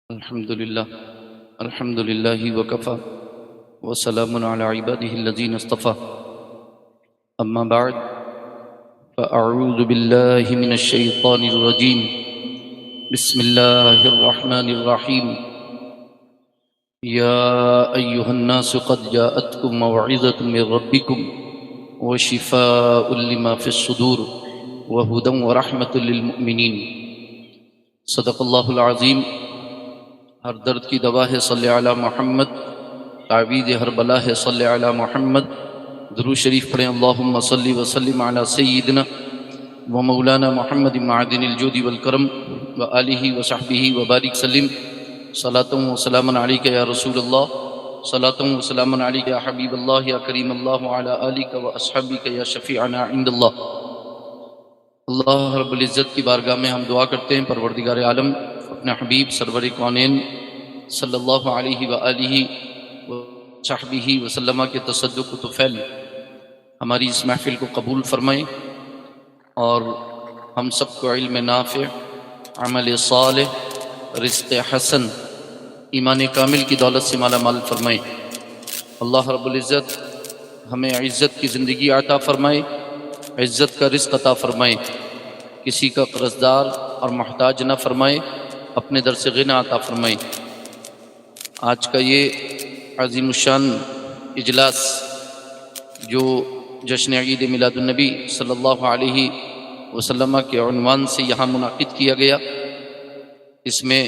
الحمد لله وكفى وسلام على عباده الذين اصطفى أما بعد فأعوذ بالله من الشيطان الرجيم بسم الله الرحمن الرحيم يا أيها الناس قد جاءتكم موعظة من ربكم وشفاء لما في الصدور وهدى ورحمة للمؤمنين صدق الله العظيم۔ ہر درد کی دوا ہے صلی علی محمد، تعویذ ہر بلا ہے صلی علی محمد۔ درود شریف پڑھیں، اللہم صلی وسلم علی سیدنا و مولانا محمد معدن الجود والکرم و آلہ و صحبہ وبارک سلم۔ صلاۃ و سلام علیک یا رسول اللہ، صلاۃ و سلام علیک یا حبیب اللہ یا کریم اللہ وعلی آلک و اصحابک یا شفیعنا عند اللہ۔ اللہ رب العزت کی بارگاہ میں ہم دعا کرتے ہیں، پروردگار عالم اپنے حبیب سرور کونین صلی اللہ علیہ وآلہ وصحبہ وسلم کے تصدق و طفیل ہماری اس محفل کو قبول فرمائیں، اور ہم سب کو علم نافع، عمل صالح، رزق حسن، ایمان کامل کی دولت سے مالا مال فرمائیں۔ اللہ رب العزت ہمیں عزت کی زندگی عطا فرمائے، عزت کا رزق عطا فرمائے، کسی کا قرض دار اور محتاج نہ فرمائے، اپنے در سے غنا عطا فرمائے۔ آج کا یہ عظیم الشان اجلاس جو جشن عید میلاد النبی صلی اللہ علیہ وسلم کے عنوان سے یہاں منعقد کیا گیا، اس میں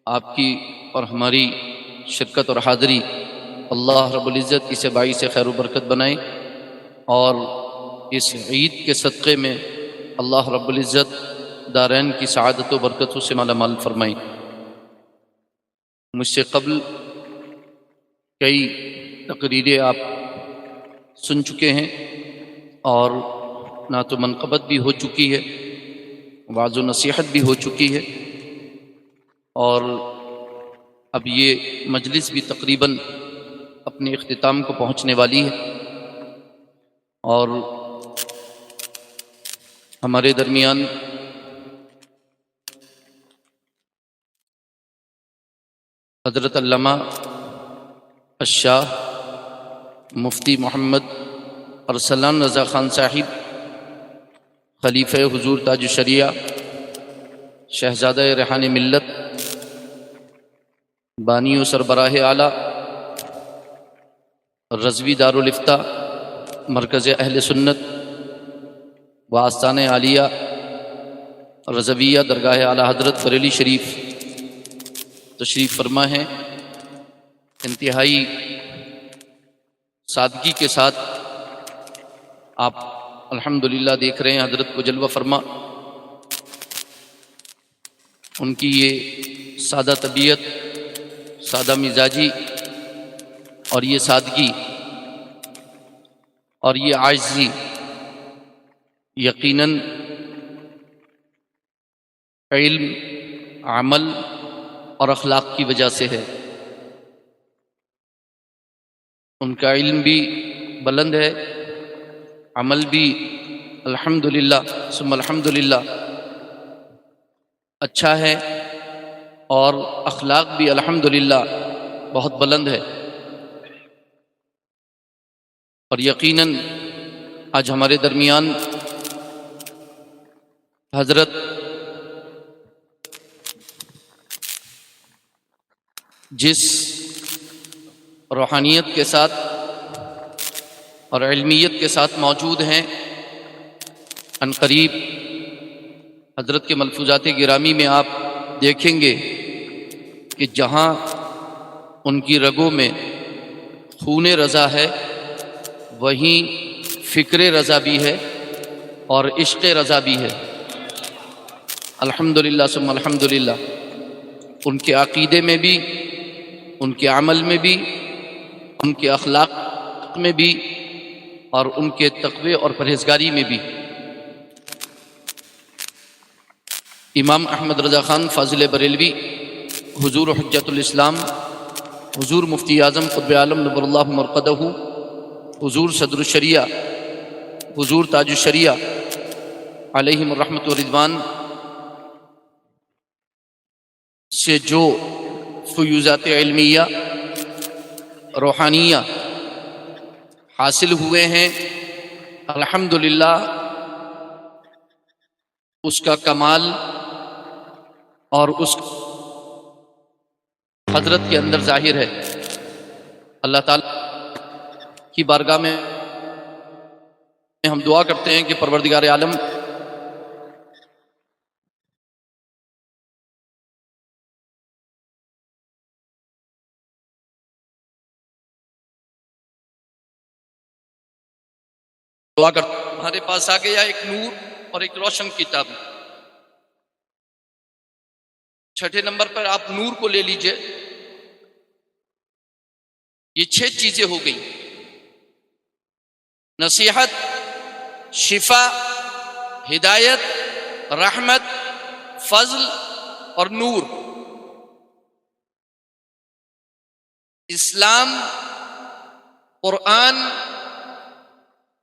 آپ کی اور ہماری شرکت اور حاضری اللہ رب العزت اسے باعث خیر و برکت بنائے، اور اس عید کے صدقے میں اللہ رب العزت دارین کی سعادت و برکتوں سے مالا مال فرمائیں۔ مجھ سے قبل کئی تقریریں آپ سن چکے ہیں، اور نعت و منقبت بھی ہو چکی ہے، وعظ و نصیحت بھی ہو چکی ہے، اور اب یہ مجلس بھی تقریباً اپنے اختتام کو پہنچنے والی ہے، اور ہمارے درمیان حضرت علامہ الشاہ مفتی محمد ارسلان رضا خان صاحب، خلیفہ حضور تاج الشریعہ، شہزادہ ریحان ملت، بانی و سربراہ اعلیٰ رضوی دارالافتاء مرکز اہل سنت و آستانہ عالیہ رضویہ درگاہ اعلیٰ حضرت بریلی شریف تشریف فرما ہے۔ انتہائی سادگی کے ساتھ آپ الحمدللہ دیکھ رہے ہیں حضرت کو جلوہ فرما۔ ان کی یہ سادہ طبیعت، سادہ مزاجی، اور یہ سادگی اور یہ عاجزی یقیناً علم، عمل اور اخلاق کی وجہ سے ہے۔ ان کا علم بھی بلند ہے، عمل بھی الحمدللہ ثم الحمدللہ اچھا ہے، اور اخلاق بھی الحمدللہ بہت بلند ہے۔ اور یقیناً آج ہمارے درمیان حضرت جس روحانیت کے ساتھ اور علمیت کے ساتھ موجود ہیں، عن قریب حضرت کے ملفوظات گرامی میں آپ دیکھیں گے کہ جہاں ان کی رگوں میں خون رضا ہے، وہیں فکر رضا بھی ہے اور عشق رضا بھی ہے۔ الحمدللہ ثم الحمدللہ ان کے عقیدے میں بھی، ان کے عمل میں بھی، ان کے اخلاق میں بھی، اور ان کے تقوی اور پرہیزگاری میں بھی۔ امام احمد رضا خان فاضل بریلوی، حضور حجت الاسلام، حضور مفتی اعظم قطب عالم نور اللہ مرقدہ، حضور صدر الشریعہ، حضور تاج الشریعہ علیہم الرحمۃ و رضوان سے جو فیوزات علمیہ روحانیہ حاصل ہوئے ہیں، الحمدللہ اس کا کمال اور اس حضرت کے اندر ظاہر ہے۔ اللہ تعالیٰ کی بارگاہ میں ہم دعا کرتے ہیں کہ پروردگار عالم دعا کرتے ہیں۔ ہمارے پاس آ گیا ایک نور اور ایک روشن کتاب۔ چھٹے نمبر پر آپ نور کو لے لیجئے۔ یہ 6 چیزیں ہو گئی: نصیحت، شفا، ہدایت، رحمت، فضل اور نور۔ اسلام، قرآن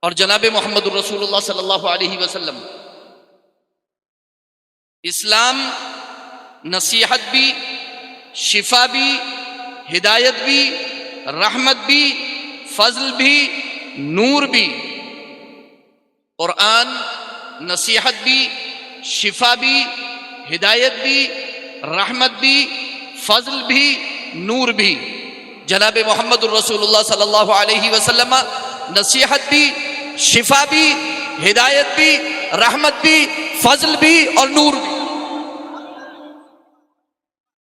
اور جناب محمد الرسول اللہ صلی اللہ علیہ وسلم۔ اسلام نصیحت بھی، شفا بھی، ہدایت بھی، رحمت بھی، فضل بھی، نور بھی۔ قرآن نصیحت بھی، شفا بھی، ہدایت بھی، رحمت بھی، فضل بھی، نور بھی۔ جناب محمد الرسول اللہ صلی اللہ علیہ وسلم نصیحت بھی، شفا بھی، ہدایت بھی، رحمت بھی، فضل بھی اور نور بھی۔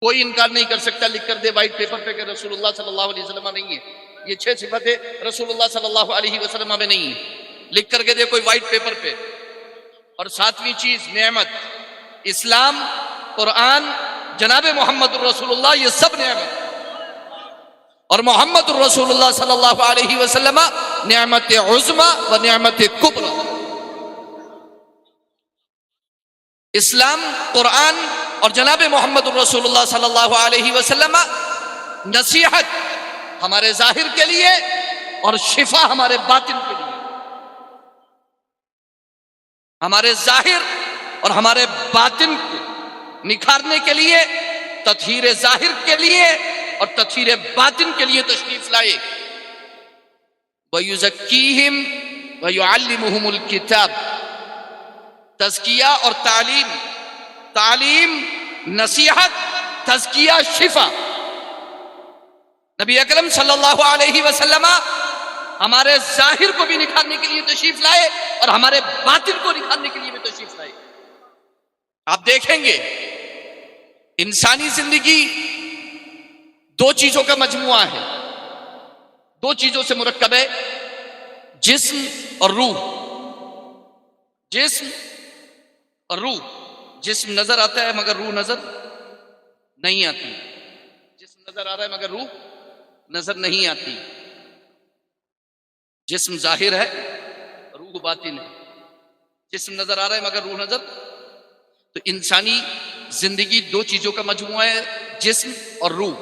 کوئی انکار نہیں کر سکتا، لکھ کر دے وائٹ پیپر پہ کہ رسول اللہ صلی اللہ علیہ وسلم نہیں ہے۔ یہ 6 صفتیں رسول اللہ صلی اللہ علیہ وسلم میں نہیں ہیں، لکھ کر کے دے کوئی وائٹ پیپر پہ۔ اور 7ویں چیز نعمت، اسلام، قرآن، جناب محمد الرسول اللہ، یہ سب نعمت۔ اور محمد الرسول اللہ صلی اللہ علیہ وسلم نعمت عظمی و نعمت کبری۔ اسلام، قرآن اور جناب محمد الرسول اللہ صلی اللہ علیہ وسلم نصیحت ہمارے ظاہر کے لیے اور شفا ہمارے باطن کے لیے۔ ہمارے ظاہر اور ہمارے باطن کو نکھارنے کے لیے، تطہیر ظاہر کے لیے اور تطہیر باطن کے لیے تشریف لائے۔ وَيُزَكِّيهِمْ وَيُعَلِّمُهُمُ الْكِتَابِ۔ تزکیہ اور تعلیم، تعلیم، نصیحت، تزکیہ، شفا۔ نبی اکرم صلی اللہ علیہ وسلم ہمارے ظاہر کو بھی نکھارنے کے لیے تشریف لائے اور ہمارے باطن کو نکھارنے کے لیے بھی تشریف لائے۔ آپ دیکھیں گے انسانی زندگی 2 چیزوں کا مجموعہ ہے، 2 چیزوں سے مرکب ہے، جسم اور روح۔ جسم اور روح۔ جسم نظر آتا ہے مگر روح نظر نہیں آتی۔ جسم نظر آ رہا ہے مگر روح نظر نہیں آتی۔ جسم ظاہر ہے، روح باطن ہے۔ جسم نظر آ رہا ہے مگر روح نظر۔ تو انسانی زندگی 2 چیزوں کا مجموعہ ہے، جسم اور روح۔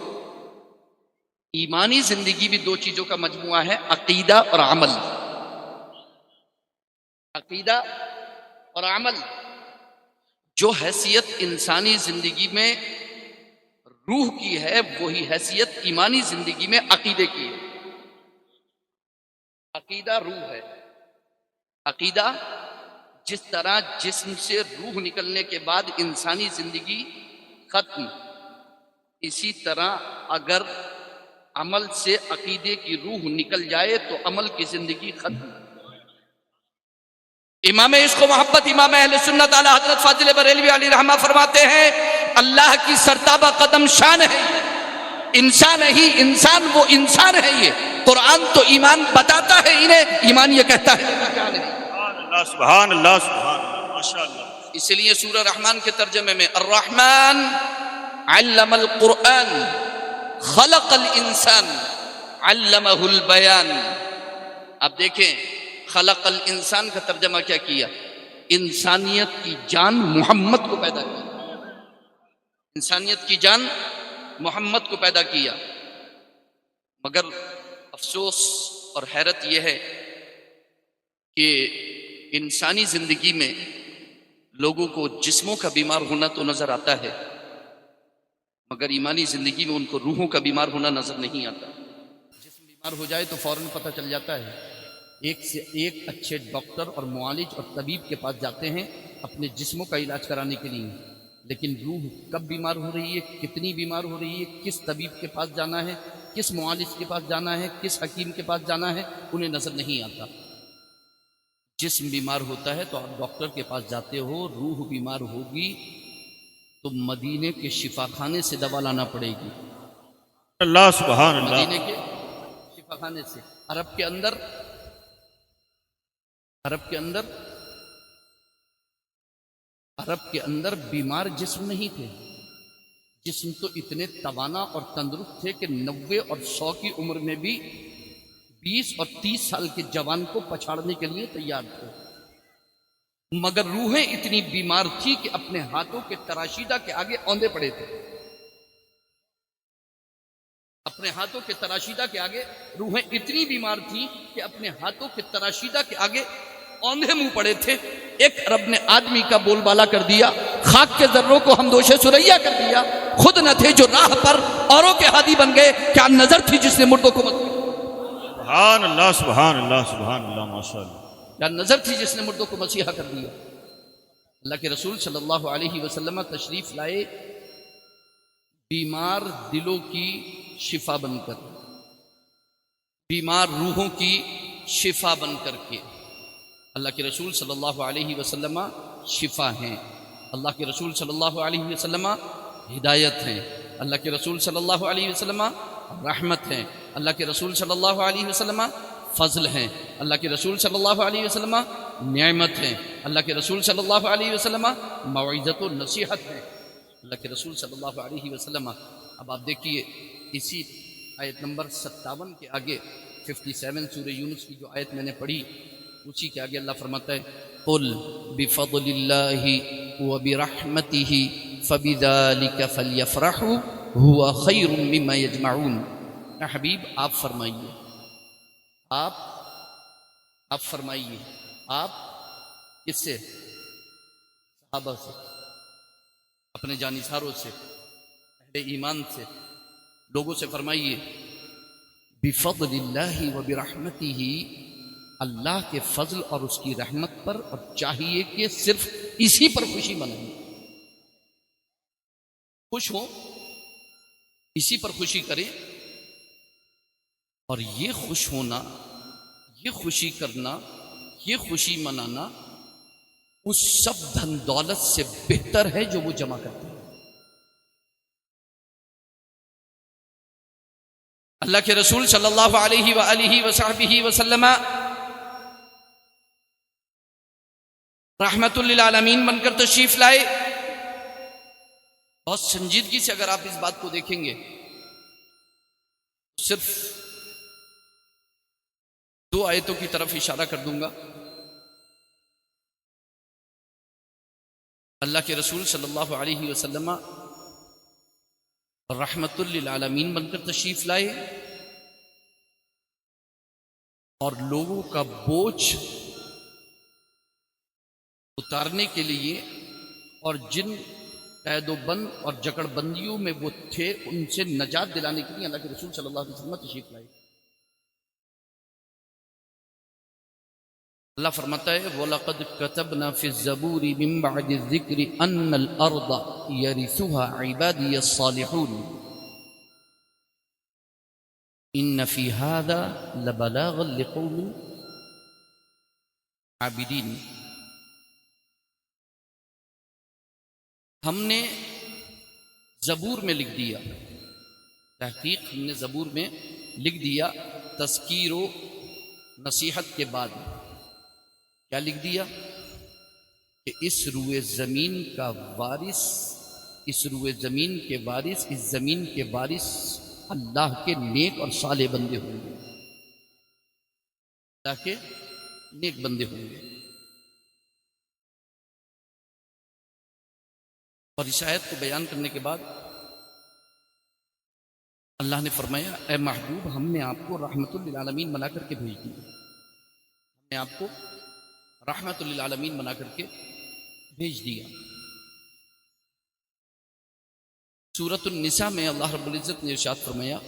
ایمانی زندگی بھی 2 چیزوں کا مجموعہ ہے، عقیدہ اور عمل۔ عقیدہ اور عمل۔ جو حیثیت انسانی زندگی میں روح کی ہے، وہی حیثیت ایمانی زندگی میں عقیدے کی ہے۔ عقیدہ روح ہے۔ عقیدہ جس طرح جسم سے روح نکلنے کے بعد انسانی زندگی ختم، اسی طرح اگر عمل سے عقیدے کی روح نکل جائے تو عمل کی زندگی ختم۔ امام عشق و محبت، امام اہل سنت اعلی حضرت فاضل بریلوی علیہ رحمہ فرماتے ہیں، اللہ کی سرتابہ قدم شان ہے، انسان ہے ہی انسان، وہ انسان ہے۔ یہ قرآن تو ایمان بتاتا ہے انہیں، ایمان یہ کہتا ہے سبحان اللہ، سبحان اللہ، ماشاءاللہ۔ اس لیے سورہ رحمان کے ترجمے میں الرحمن علم القرآن خلق الانسان علمہ البیان۔ اب دیکھیں خلق الانسان کا ترجمہ کیا کیا؟ انسانیت کی جان محمد کو پیدا کیا۔ انسانیت کی جان محمد کو پیدا کیا۔ مگر افسوس اور حیرت یہ ہے کہ انسانی زندگی میں لوگوں کو جسموں کا بیمار ہونا تو نظر آتا ہے، مگر ایمانی زندگی میں ان کو روحوں کا بیمار ہونا نظر نہیں آتا. جسم بیمار ہو جائے تو فوراً پتہ چل جاتا ہے. ایک سے ایک اچھے ڈاکٹر اور معالج اور طبیب کے پاس جاتے ہیں اپنے جسموں کا علاج کرانے کے لیے، لیکن روح کب بیمار ہو رہی ہے، کتنی بیمار ہو رہی ہے، کس طبیب کے پاس جانا ہے، کس معالج کے پاس جانا ہے، کس حکیم کے پاس جانا ہے، انہیں نظر نہیں آتا. جسم بیمار ہوتا ہے تو آپ ڈاکٹر کے پاس جاتے ہو، روح بیمار ہوگی تو مدینے کے شفا خانے سے دوا لانا پڑے گی. اللہ سبحان اللہ. مدینے کے شفا خانے سے. عرب کے اندر بیمار جسم نہیں تھے. جسم تو اتنے توانا اور تندرست تھے کہ 90 اور 100 کی عمر میں بھی 20 اور 30 سال کے جوان کو پچھاڑنے کے لیے تیار تھے. مگر روحیں اتنی بیمار تھی کہ اپنے ہاتھوں کے تراشیدہ کے آگے اوندے پڑے تھے. اپنے ہاتھوں کے تراشیدہ کے آگے روحیں اتنی بیمار تھی کہ اپنے ہاتھوں کے تراشیدہ کے آگے اوندھے منہ پڑے تھے. ایک عرب نے آدمی کا بول بالا کر دیا، خاک کے ذروں کو ہم دوشے سریا کر دیا. خود نہ تھے جو راہ پر اوروں کے ہادی بن گئے، کیا نظر تھی جس نے مردوں کو سبحان اللہ سبحان اللہ سبحان اللہ ماشاء اللہ. کیا نظر تھی جس نے مردوں کو مسیحا کر دیا. اللہ کے رسول صلی اللہ علیہ وسلم تشریف لائے بیمار دلوں کی شفا بن کر، بیمار روحوں کی شفا بن کر کے. اللہ کے رسول صلی اللہ علیہ وسلم شفا ہیں. اللہ کے رسول صلی اللہ علیہ وسلم ہدایت ہیں. اللہ کے رسول صلی اللہ علیہ وسلم رحمت ہیں. اللہ کے رسول صلی اللہ علیہ وسلم فضل ہیں. اللہ کے رسول صلی اللہ علیہ وسلم نعمت ہیں. اللہ کے رسول صلی اللہ علیہ وسلم موعظت و نصیحت ہیں. اللہ کے رسول صلی اللہ علیہ وسلم. اب آپ دیکھیے اسی آیت نمبر 57 کے آگے 57 سورہ یونس کی جو آیت میں نے پڑھی، اسی کے آگے اللہ فرماتا ہے قل بفضل اللہ وبرحمتہ فبذلک فلیفرحوا هو خیر مما یجمعون. اے حبیب آپ فرمائیے، آپ فرمائیے، آپ کس سے؟ صحابہ سے، اپنے جانثاروں سے، اہل ایمان سے، لوگوں سے فرمائیے بفضل اللہ وبرحمتہ، اللہ کے فضل اور اس کی رحمت پر، اور چاہیے کہ صرف اسی پر خوشی منائیں، خوش ہوں، اسی پر خوشی کریں. اور یہ خوش ہونا، یہ خوشی کرنا، یہ خوشی منانا اس سب دھن دولت سے بہتر ہے جو وہ جمع کرتے ہیں. اللہ کے رسول صلی اللہ علیہ وآلہ وصحبہ وسلم رحمت للعالمین بن کر تشریف لائے. بہت سنجیدگی سے اگر آپ اس بات کو دیکھیں گے، صرف 2 آیتوں کی طرف اشارہ کر دوں گا. اللہ کے رسول صلی اللہ علیہ وسلم رحمت للعالمین بن کر تشریف لائے اور لوگوں کا بوجھ اتارنے کے لیے، اور جن قید و بند اور جکڑ بندیوں میں وہ تھے ان سے نجات دلانے کے لیے اللہ کے رسول صلی اللہ علیہ وسلم تشریف لائے. اللہ فرماتا ہے وَلَقَدْ كَتَبْنَا فِي الزَّبُورِ مِن بَعْدِ الذِّكْرِ أَنَّ الْأَرْضَ يَرِثُهَا عِبَادِيَ الصَّالِحُونَ إِنَّ فِي هَذَا لَبَلَاغًا لِقَوْمٍ عَابِدِينَ. ہم نے زبور میں لکھ دیا، تحقیق ہم نے زبور میں لکھ دیا تذکیر و نصیحت کے بعد. کیا لکھ دیا؟ کہ اس روئے زمین کا وارث، اس روئے زمین کے وارث، اس زمین کے وارث اللہ کے نیک اور صالح بندے ہوں گے، اللہ کے نیک بندے ہوں گے. اور اس آیت کو بیان کرنے کے بعد اللہ نے فرمایا اے محبوب، ہم نے آپ کو رحمت للعالمین بنا کر کے بھیج دیا، ہم نے آپ کو رحمت للعالمین بنا کر کے بھیج دیا. سورۃ النساء میں اللہ رب العزت نے ارشاد فرمایا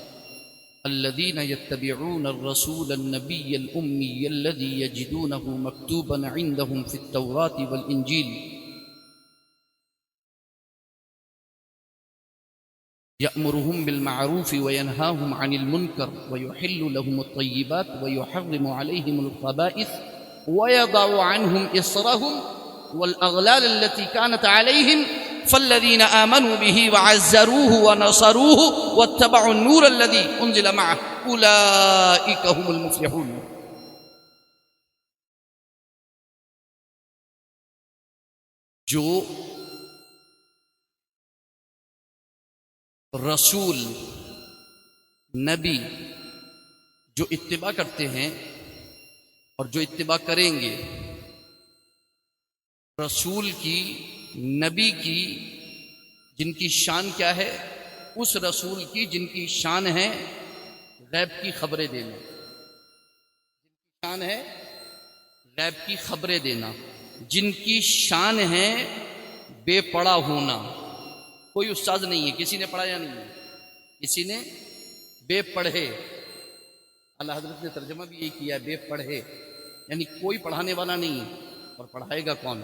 الذين يتبعون الرسول النبي الأمي الذي يجدونه مكتوبا عندهم في التوراة والإنجيل يأمرهم بالمعروف وينهاهم عن المنكر ويحل لهم الطيبات ويحرم عليهم الخبائث ويضع عنهم إصرهم والأغلال التي كانت عليهم فالذين آمنوا به وعزروه ونصروه واتبعوا النور الذي أنزل معه أولئك هم المفلحون. جو رسول نبی جو اتباع کرتے ہیں اور جو اتباع کریں گے رسول کی نبی کی جن کی شان کیا ہے اس رسول کی جن کی شان ہے غیب کی خبریں دینا، جن کی شان ہے غیب کی خبریں دینا، جن کی شان ہے بے پڑھا ہونا. کوئی استاد نہیں ہے، کسی نے پڑھایا نہیں ہے، کسی نے بے پڑھے. اللہ حضرت نے ترجمہ بھی یہی کیا ہے، بے پڑھے، یعنی کوئی پڑھانے والا نہیں ہے، اور پڑھائے گا کون؟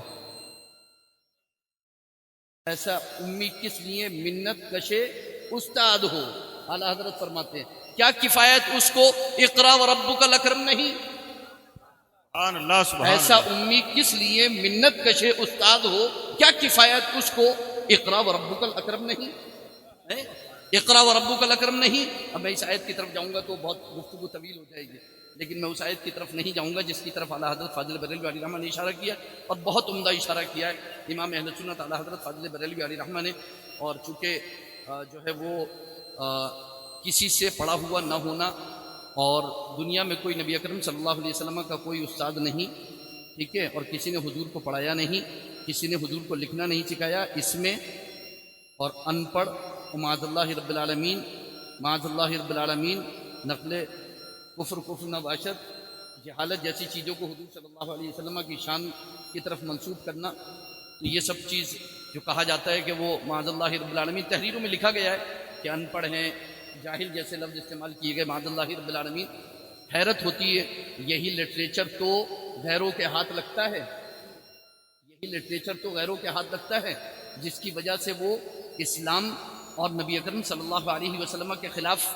ایسا امی کس لیے منت کشے استاد ہو. اعلیٰ حضرت فرماتے ہیں کیا کفایت اس کو اقرا وربک الاکرم نہیں؟ سبحان اللہ سبحان ایسا اللہ. امی کس لیے منت کشے استاد ہو، کیا کفایت اس کو اقرا وربک الاکرم نہیں؟ اقرا وربک الاکرم نہیں. اب میں اس آیت کی طرف جاؤں گا تو بہت گفتگو طویل ہو جائے گی، لیکن میں اس آیت کی طرف نہیں جاؤں گا جس کی طرف اعلیٰ حضرت فاضل بریلوی علیہ رحمہ نے اشارہ کیا، اور بہت عمدہ اشارہ کیا ہے امام اہل سنت اعلیٰ حضرت فاضل بریلوی علیہ رحمہ نے. اور چونکہ جو ہے وہ کسی سے پڑھا ہوا نہ ہونا، اور دنیا میں کوئی نبی اکرم صلی اللہ علیہ وسلم کا کوئی استاد نہیں، ٹھیک ہے، اور کسی نے حضور کو پڑھایا نہیں، کسی نے حضور کو لکھنا نہیں سکھایا، اس میں اور ان پڑھ معاذ اللہ رب العالمین، معاذ اللہ رب العالمین، نقل کفر نباشت، جہالت جیسی چیزوں کو حضور صلی اللہ علیہ وسلم کی شان کی طرف منسوب کرنا، تو یہ سب چیز جو کہا جاتا ہے کہ وہ معاذ اللہ رب العالمین، تحریروں میں لکھا گیا ہے کہ ان پڑھ ہیں، جاہل جیسے لفظ استعمال کیے گئے معاذ اللہ رب العالمین. حیرت ہوتی ہے، یہی لٹریچر تو غیروں کے ہاتھ لگتا ہے، یہی لٹریچر تو غیروں کے ہاتھ لگتا ہے جس کی وجہ سے وہ اسلام اور نبی اکرم صلی اللہ علیہ وسلم کے خلاف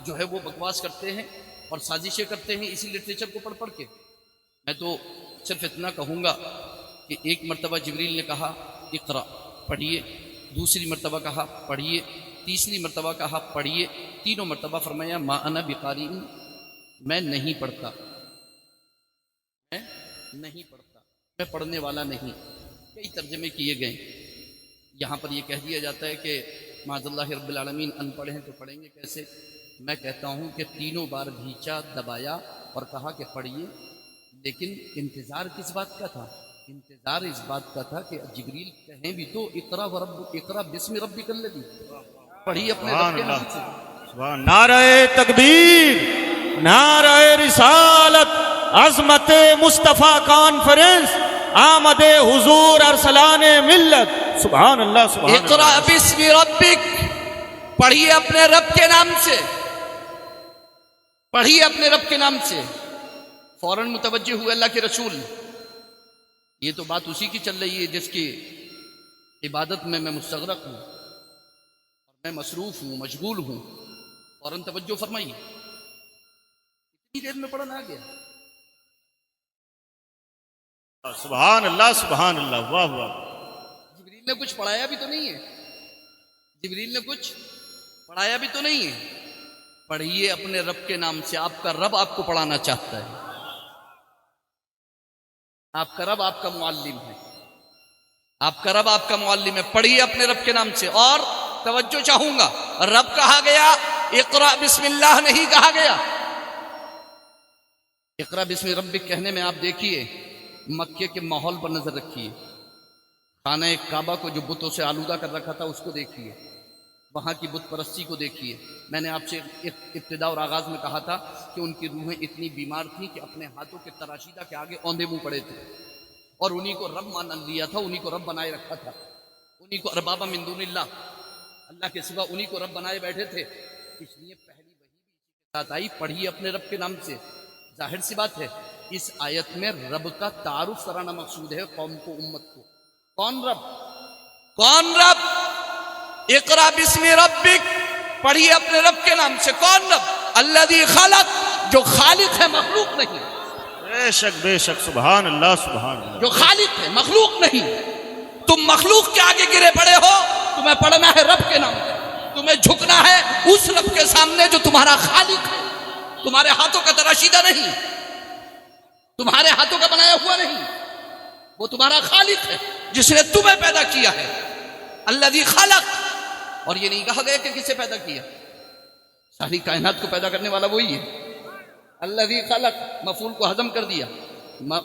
جو ہے وہ بکواس کرتے ہیں اور سازشیں کرتے ہیں اسی لٹریچر کو پڑھ کے. میں تو صرف اتنا کہوں گا کہ ایک مرتبہ جبریل نے کہا اقرا پڑھیے، دوسری مرتبہ کہا پڑھیے، تیسری مرتبہ کہا پڑھیے، تینوں مرتبہ فرمایا ما انا بقاری، میں نہیں پڑھتا، میں نہیں پڑھتا، میں پڑھنے والا نہیں. کئی ترجمے کیے گئے. یہاں پر یہ کہہ دیا جاتا ہے کہ معاذ اللہ رب العالمین ان پڑھ ہیں تو پڑھیں گے کیسے؟ میں کہتا ہوں کہ تینوں بار بھیچا دبایا اور کہا کہ پڑھیے، لیکن انتظار کس بات کا تھا؟ انتظار اس بات کا تھا کہ جبریل کہیں بھی تو اقرا ورب اقرا بسم ربک الذی، پڑھیے اپنے رب کے نام سے. سبحان. نعرہ تکبیر، نعرہ رسالت، عظمت مصطفیٰ کانفرنس، آمد حضور ارسلان ملت. سبحان اللہ سبحان اللہ. اقرا بسم ربک، پڑھیے اپنے رب کے نام سے، پڑھیے اپنے رب کے نام سے. فوراً متوجہ ہوئے اللہ کے رسول، یہ تو بات اسی کی چل رہی ہے جس کی عبادت میں مستغرق ہوں، میں مصروف ہوں، مشغول ہوں. فوراً توجہ فرمائیے. اتنی دیر میں پڑھنا آ گیا. سبحان اللہ سبحان اللہ. واہ واہ. جبریل نے کچھ پڑھایا بھی تو نہیں ہے، جبریل نے کچھ پڑھایا بھی تو نہیں ہے. پڑھیے اپنے رب کے نام سے. آپ کا رب آپ کو پڑھانا چاہتا ہے، آپ کا رب آپ کا معلم ہے، آپ کا رب آپ کا معلم ہے. پڑھیے اپنے رب کے نام سے. اور توجہ چاہوں گا، رب کہا گیا، اقرا بسم اللہ نہیں کہا گیا. اقرا بسم ربک کہنے میں آپ دیکھیے مکے کے ماحول پر نظر رکھیے، خانہ کعبہ کو جو بتوں سے آلودہ کر رکھا تھا اس کو دیکھیے، وہاں کی بت پرستی کو دیکھیے. میں نے آپ سے ابتدا اور آغاز میں کہا تھا کہ ان کی روحیں اتنی بیمار تھیں کہ اپنے ہاتھوں کے تراشیدہ کے آگے اوندے منہ پڑے تھے، اور انہی کو رب مان لیا تھا، انہی کو رب بنائے رکھا تھا، انہی کو اربابا من دون اللہ اللہ کے سوا انہی کو رب بنائے بیٹھے تھے، اس لیے پہلی وحی بھی اسی کے ساتھ آئی، پڑھیے اپنے رب کے نام سے۔ ظاہر سی بات ہے اس آیت میں رب کا تعارف کرانا مقصود ہے قوم کو، امت کو۔ کون رب؟ کون رب؟ اقرا بسم ربک، پڑھیے اپنے رب کے نام سے۔ کون رب؟ الذی خلق، جو خالق ہے، مخلوق نہیں۔ بے شک سبحان اللہ سبحان اللہ۔ جو خالق ہے، مخلوق نہیں۔ تم مخلوق کے آگے گرے پڑے ہو، تمہیں پڑھنا ہے رب کے نام سے، تمہیں جھکنا ہے اس رب کے سامنے جو تمہارا خالق ہے، تمہارے ہاتھوں کا تراشیدہ نہیں، تمہارے ہاتھوں کا بنایا ہوا نہیں، وہ تمہارا خالق ہے جس نے تمہیں پیدا کیا ہے۔ الذی خلق، اور یہ نہیں کہا گیا کہ کسے پیدا کیا، ساری کائنات کو پیدا کرنے والا وہی ہے۔ الذی خلق، مفعول کو حذف کر دیا،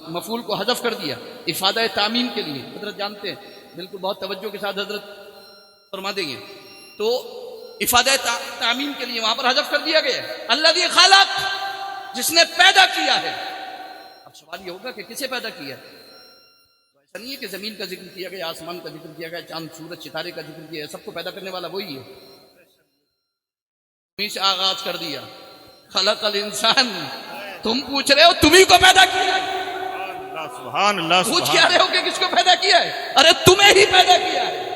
مفعول کو حذف کر دیا افادہ تعمیم کے لیے۔ حضرت جانتے ہیں، بالکل بہت توجہ کے ساتھ حضرت فرما دیں گے، تو افادہ تعمیم کے لیے وہاں پر حذف کر دیا گیا الذی خلق، جس نے پیدا کیا ہے۔ اب سوال یہ ہوگا کہ کسے پیدا کیا ہے؟ تو ایسا نہیں ہے کہ زمین کا ذکر کیا گیا، آسمان کا ذکر کیا گیا، چاند سورج ستارے کا ذکر کیا ہے، سب کو پیدا کرنے والا وہی ہے۔ تمہیں سے آغاز کر دیا، خلق الانسان، تم پوچھ رہے ہو تمہیں کو پیدا کیا ہے، سبحان اللہ پوچھ کیا رہے ہو کہ کس کو پیدا کیا ہے؟ ارے تمہیں ہی پیدا کیا ہے۔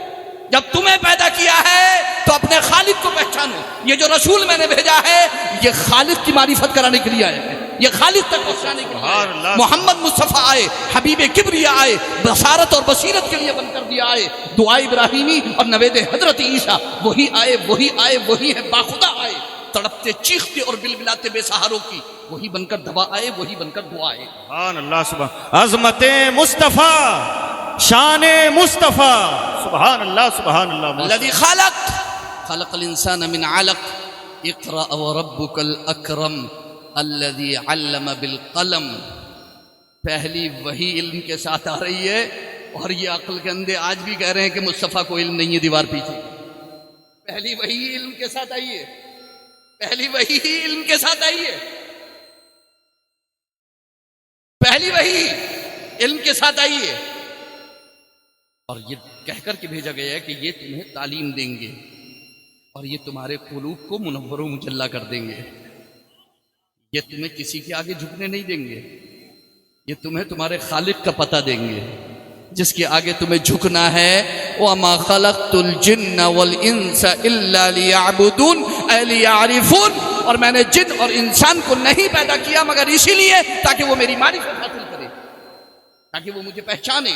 جب تمہیں پیدا کیا ہے تو اپنے خالق کو پہچانو۔ یہ جو رسول میں نے بھیجا ہے یہ خالق کی معرفت کرانے کے لیے آئے ہیں، یہ خالق تک پہنچانے کے لیے آئے ہیں۔ محمد مصطفیٰ آئے، حبیب کبریا آئے، بصارت اور بصیرت کے لیے بن کر دیا آئے، دعا ابراہیمی اور نوید حضرت عیسیٰ، وہی آئے، وہی آئے، وہی ہے باخدا آئے، تڑپتے چیختے اور بلبلاتے بے سہاروں کی وہی بن کر دوا آئے، وہی بن کر دعا آئے۔ سبحان اللہ سبحان، عظمت مصطفیٰ، شان مصطفیٰ، سبحان اللہ سبحان اللہ۔ الذی خلق، خلق الانسان من علق، اقرأ وربک الاکرم الذی علم بالقلم۔ پہلی وہی علم کے ساتھ آ رہی ہے، اور یہ عقل کے اندھے آج بھی کہہ رہے ہیں کہ مصطفیٰ کو علم نہیں ہے، دیوار پیچھے۔ پہلی وہی علم کے ساتھ آئی ہے، پہلی وہی علم کے ساتھ آئی ہے، پہلی وہی علم کے ساتھ آئی ہے، اور یہ کہہ کر کے بھیجا گیا ہے کہ یہ تمہیں تعلیم دیں گے، اور یہ تمہارے قلوب کو منور و مجلہ کر دیں گے، یہ تمہیں کسی کے آگے جھکنے نہیں دیں گے، یہ تمہیں تمہارے خالق کا پتہ دیں گے جس کے آگے تمہیں جھکنا ہے۔ وَمَا خَلَقْتُ الْجِنَّ وَالْإِنسَ إِلَّا لِيَعْبُدُونَ اے لِيَعْرِفُونَ، اور میں نے جن اور انسان کو نہیں پیدا کیا مگر اسی لیے تاکہ وہ میری معرفت حاصل کرے، تاکہ وہ مجھے پہچانے،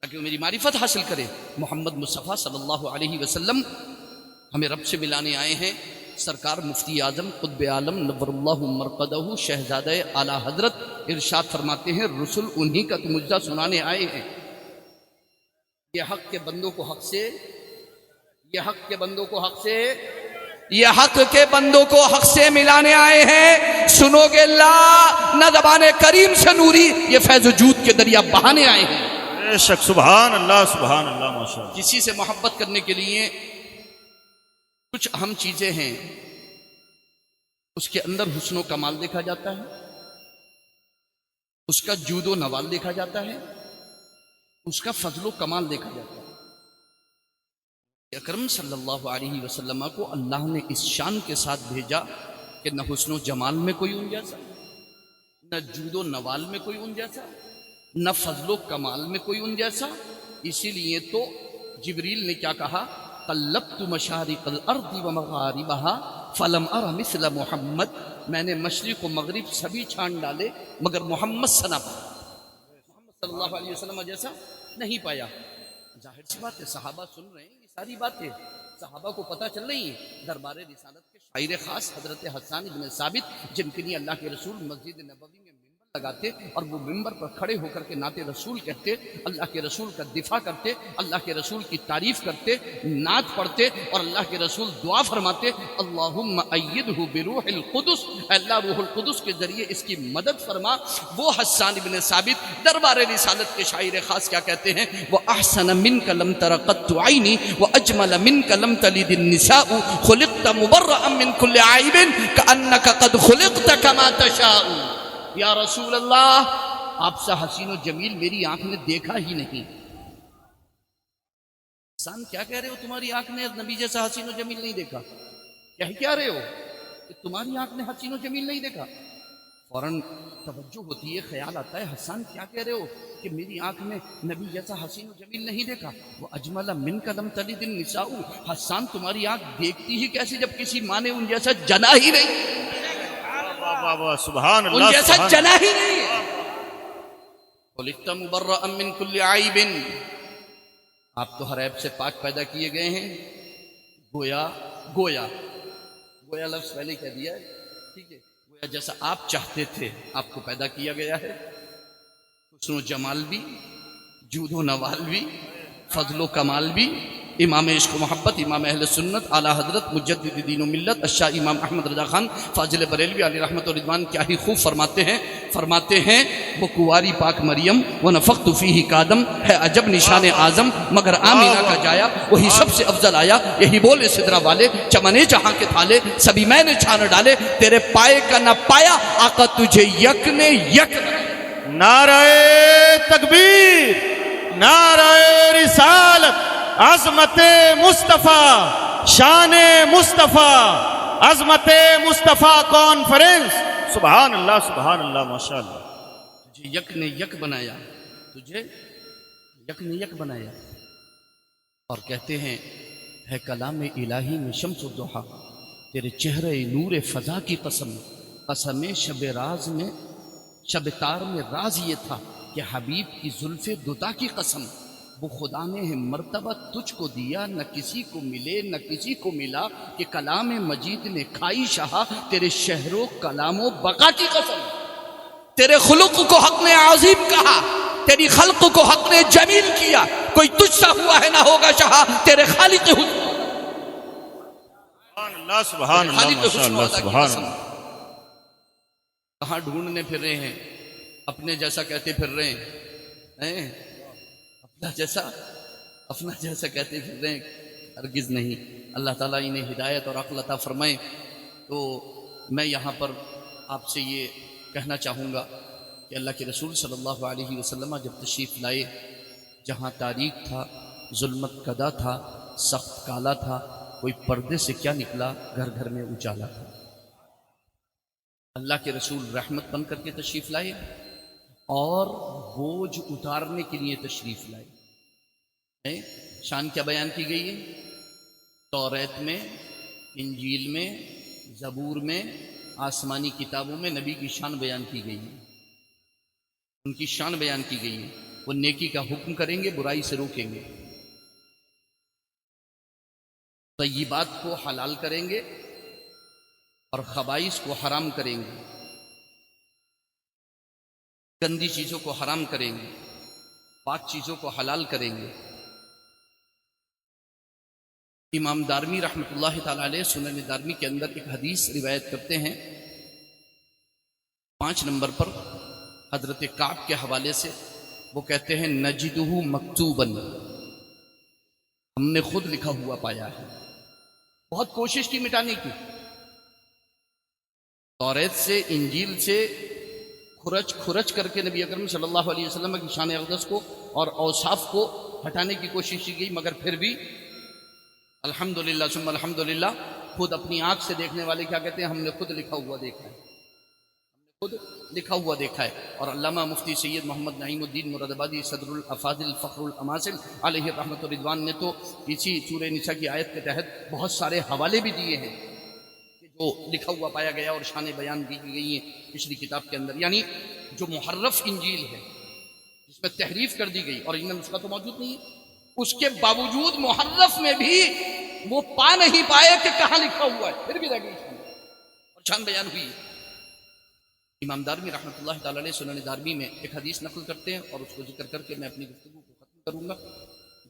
تاکہ وہ میری معرفت حاصل کرے۔ محمد مصطفیٰ صلی اللہ علیہ وسلم ہمیں رب سے ملانے آئے ہیں۔ سرکار مفتی اعظم قطب عالم نور اللہ مرقدہ شہزادہ اعلیٰ حضرت ارشاد فرماتے ہیں رسول انہی کا تو مجزہ سنانے آئے ہیں۔ یہ حق کے بندوں کو حق سے، یہ حق کے بندوں کو حق سے، یہ حق کے بندوں کو حق سے ملانے آئے ہیں۔ سنو گے لا نہ زبان کریم سے نوری، یہ فیض وجود کے دریا بہانے آئے ہیں۔ بے شک سبحان اللہ سبحان اللہ ماشاء اللہ۔ کسی سے محبت کرنے کے لیے کچھ اہم چیزیں ہیں، اس کے اندر حسن و کمال دیکھا جاتا ہے، اس کا جود و نوال دیکھا جاتا ہے، اس کا فضل و کمال دیکھا جاتا ہے۔ اکرم صلی اللہ علیہ وسلم کو اللہ نے اس شان کے ساتھ بھیجا کہ نہ حسن و جمال میں کوئی ان جیسا، نہ جود و نوال میں کوئی ان جیسا، نہ فضل و کمال میں کوئی ان جیسا۔ اسی لیے تو جبریل نے کیا کہا، قلبت مشارق الارض ومغاربها فلم ار مثل محمد، میں نے مشرق و مغرب سبھی چھان ڈالے مگر محمد سنا پایا، محمد صلی اللہ علیہ وسلم جیسا نہیں پایا۔ ظاہر سی بات ہے، صحابہ سن رہے ہیں یہ ساری باتیں، صحابہ کو پتہ چل رہی ہیں۔ دربار رسالت کے شاعر خاص حضرت حسان بن ثابت، جن کے لیے اللہ کے رسول مسجد نبوی میں لگاتے اور وہ ممبر پر کھڑے ہو کر کے نعت رسول کہتے، اللہ کے رسول کا دفاع کرتے، اللہ کے رسول کی تعریف کرتے، نعت پڑھتے، اور اللہ کے رسول دعا فرماتے، اللہم ایدہ بروح القدس، اللہ روح القدس کے ذریعے اس کی مدد فرما۔ وہ حسان بن ثابت دربار رسالت کے شاعر خاص کیا کہتے ہیں، وَأَحْسَنَ مِنْكَ لَمْ تَرَ قَطُّ عَيْنِي وَأَجْمَلَ مِنْكَ لَمْ تَلِدِ النِّسَاءُ خُلِقْتَ مُبَرَّأً مِنْ كُلِّ عَيْبٍ كَأَنَّكَ قَدْ خُلِقْتَ كَمَا تَشَاءُ۔ یا رسول اللہ، آپ سے حسین و جمیل میری آنکھ نے دیکھا ہی نہیں۔ حسان کیا کہہ رہے ہو؟ تمہاری آنکھ نے نبی جیسا حسین و جمیل نہیں دیکھا؟ کیا رہے ہو کہ تمہاری آنکھ نے حسین و جمیل نہیں دیکھا؟ فوراً توجہ ہوتی ہے، خیال آتا ہے حسان کیا کہہ رہے ہو کہ میری آنکھ میں نبی جیسا حسین و جمیل نہیں دیکھا؟ وہ اجمل منک لم تلد النساء، حسان تمہاری آنکھ دیکھتی ہی کیسے جب کسی ماں نے ان جیسا جنا ہی نہیں، سبحان ان اللہ، جیسا جنا ہی نہیں ہے۔ خلقت مبرأ من کل عیب، آپ تو ہر عیب سے پاک پیدا کیے گئے ہیں۔ گویا لفظ پہلے کہہ دیا ہے، ٹھیک ہے، گویا جیسا آپ چاہتے تھے آپ کو پیدا کیا گیا ہے، حسن و جمال بھی، جود و نوال بھی، فضل و کمال بھی، امام عشق و محبت، امام اہل سنت، اعلیٰ حضرت مجدد دین و ملت الشاہ امام احمد رضا خان فاضل بریلوی علیہ رحمت و رضوان کیا ہی خوب فرماتے ہیں وہ کنواری پاک مریم وہ نفخت فیہ کادم ہے عجب نشان اعظم، مگر آمینہ کا جایا وہی سب سے افضل آیا، یہی بولے سدرہ والے چمنے جہاں کے تھالے سبھی میں نے چھان ڈالے، تیرے پائے کا نہ پایا آقا تجھے یک نے یک۔ نعرہ تکبیر، نعرہ رسالت، عظمت مصطفیٰ، شان مصطفیٰ، عظمت مصطفیٰ کانفرنس، سبحان اللہ سبحان اللہ، ماشاء اللہ۔ تجھے یک نے یک بنایا، تجھے یک نے یک بنایا، اور کہتے ہیں ہے کلام الہی میں شمس الضحیٰ، تیرے چہرے نور فضا کی قسم شب راز میں، شب تار میں راز یہ تھا کہ حبیب کی زلف دتا کی قسم، وہ خدا نے مرتبہ تجھ کو دیا، نہ کسی کو ملے نہ کسی کو ملا، کہ کلام مجید نے کھائی شہا تیرے شہر و کلام و بقا کی قسم، تیرے خلق کو حق نے عظیم کہا، تیری خلق کو حق نے جمیل کیا، کوئی تجھ سا ہوا ہے نہ ہوگا شہا تیرے خالق حسن، سبحان اللہ سبحان اللہ، ماشاء اللہ سبحان اللہ۔ کہاں ڈھونڈنے پھر رہے ہیں، اپنے جیسا کہتے پھر رہے ہیں، اپنا جیسا کہتے پھر رہے ہیں، ہرگز نہیں۔ اللہ تعالیٰ انہیں ہدایت اور عقل عطا فرمائے۔ تو میں یہاں پر آپ سے یہ کہنا چاہوں گا کہ اللہ کے رسول صلی اللہ علیہ وسلم جب تشریف لائے، جہاں تاریک تھا، ظلمت کدا تھا، سخت کالا تھا، کوئی پردے سے کیا نکلا، گھر گھر میں اجالا تھا۔ اللہ کے رسول رحمت بن کر کے تشریف لائے اور بوجھ اتارنے کے لیے تشریف لائے۔ شان کیا بیان کی گئی ہے؟ توریت میں، انجیل میں، زبور میں، آسمانی کتابوں میں نبی کی شان بیان کی گئی ہے، ان کی شان بیان کی گئی ہے۔ وہ نیکی کا حکم کریں گے، برائی سے روکیں گے، طیبات کو حلال کریں گے اور خبائث کو حرام کریں گے، گندی چیزوں کو حرام کریں گے، پاک چیزوں کو حلال کریں گے۔ امام دارمی رحمۃ اللہ تعالی علیہ سنن دارمی کے اندر ایک حدیث روایت کرتے ہیں، 5 نمبر پر حضرت کعب کے حوالے سے، وہ کہتے ہیں نجدہ مکتوباً، ہم نے خود لکھا ہوا پایا ہے، بہت کوشش کی مٹانے کی، توریت سے، انجیل سے کھرچ کر کے نبی اکرم صلی اللہ علیہ وسلم کی شان اقدس کو اور اوصاف کو ہٹانے کی کوشش کی گئی، مگر پھر بھی الحمدللہ ثم الحمدللہ خود اپنی آنکھ سے دیکھنے والے کیا کہتے ہیں، ہم نے خود لکھا ہوا دیکھا ہے، خود لکھا ہوا دیکھا ہے۔ اور علامہ مفتی سید محمد نعیم الدین مرادآبادی صدر الافاضل فخر الاماثل علیہ رحمۃ الرضوان نے تو اسی سورہ نساء کی آیت کے تحت بہت سارے حوالے بھی دیے ہیں کہ جو لکھا ہوا پایا گیا اور شانیں بیان کی گئی ہیں پچھلی کتاب کے اندر، یعنی جو محرف انجیل ہے جس میں تحریف کر دی گئی اور ان نسخہ تو موجود نہیں ہے، اس کے باوجود محرف میں بھی وہ پا نہیں پائے کہ کہاں لکھا ہوا ہے، پھر بھی رہ گئی شان اور شان بیان ہوئی۔ امام دارمی رحمۃ اللہ تعالی علیہ سنن دارمی میں ایک حدیث نقل کرتے ہیں اور اس کو ذکر کر کے میں اپنی گفتگو کو ختم کروں گا۔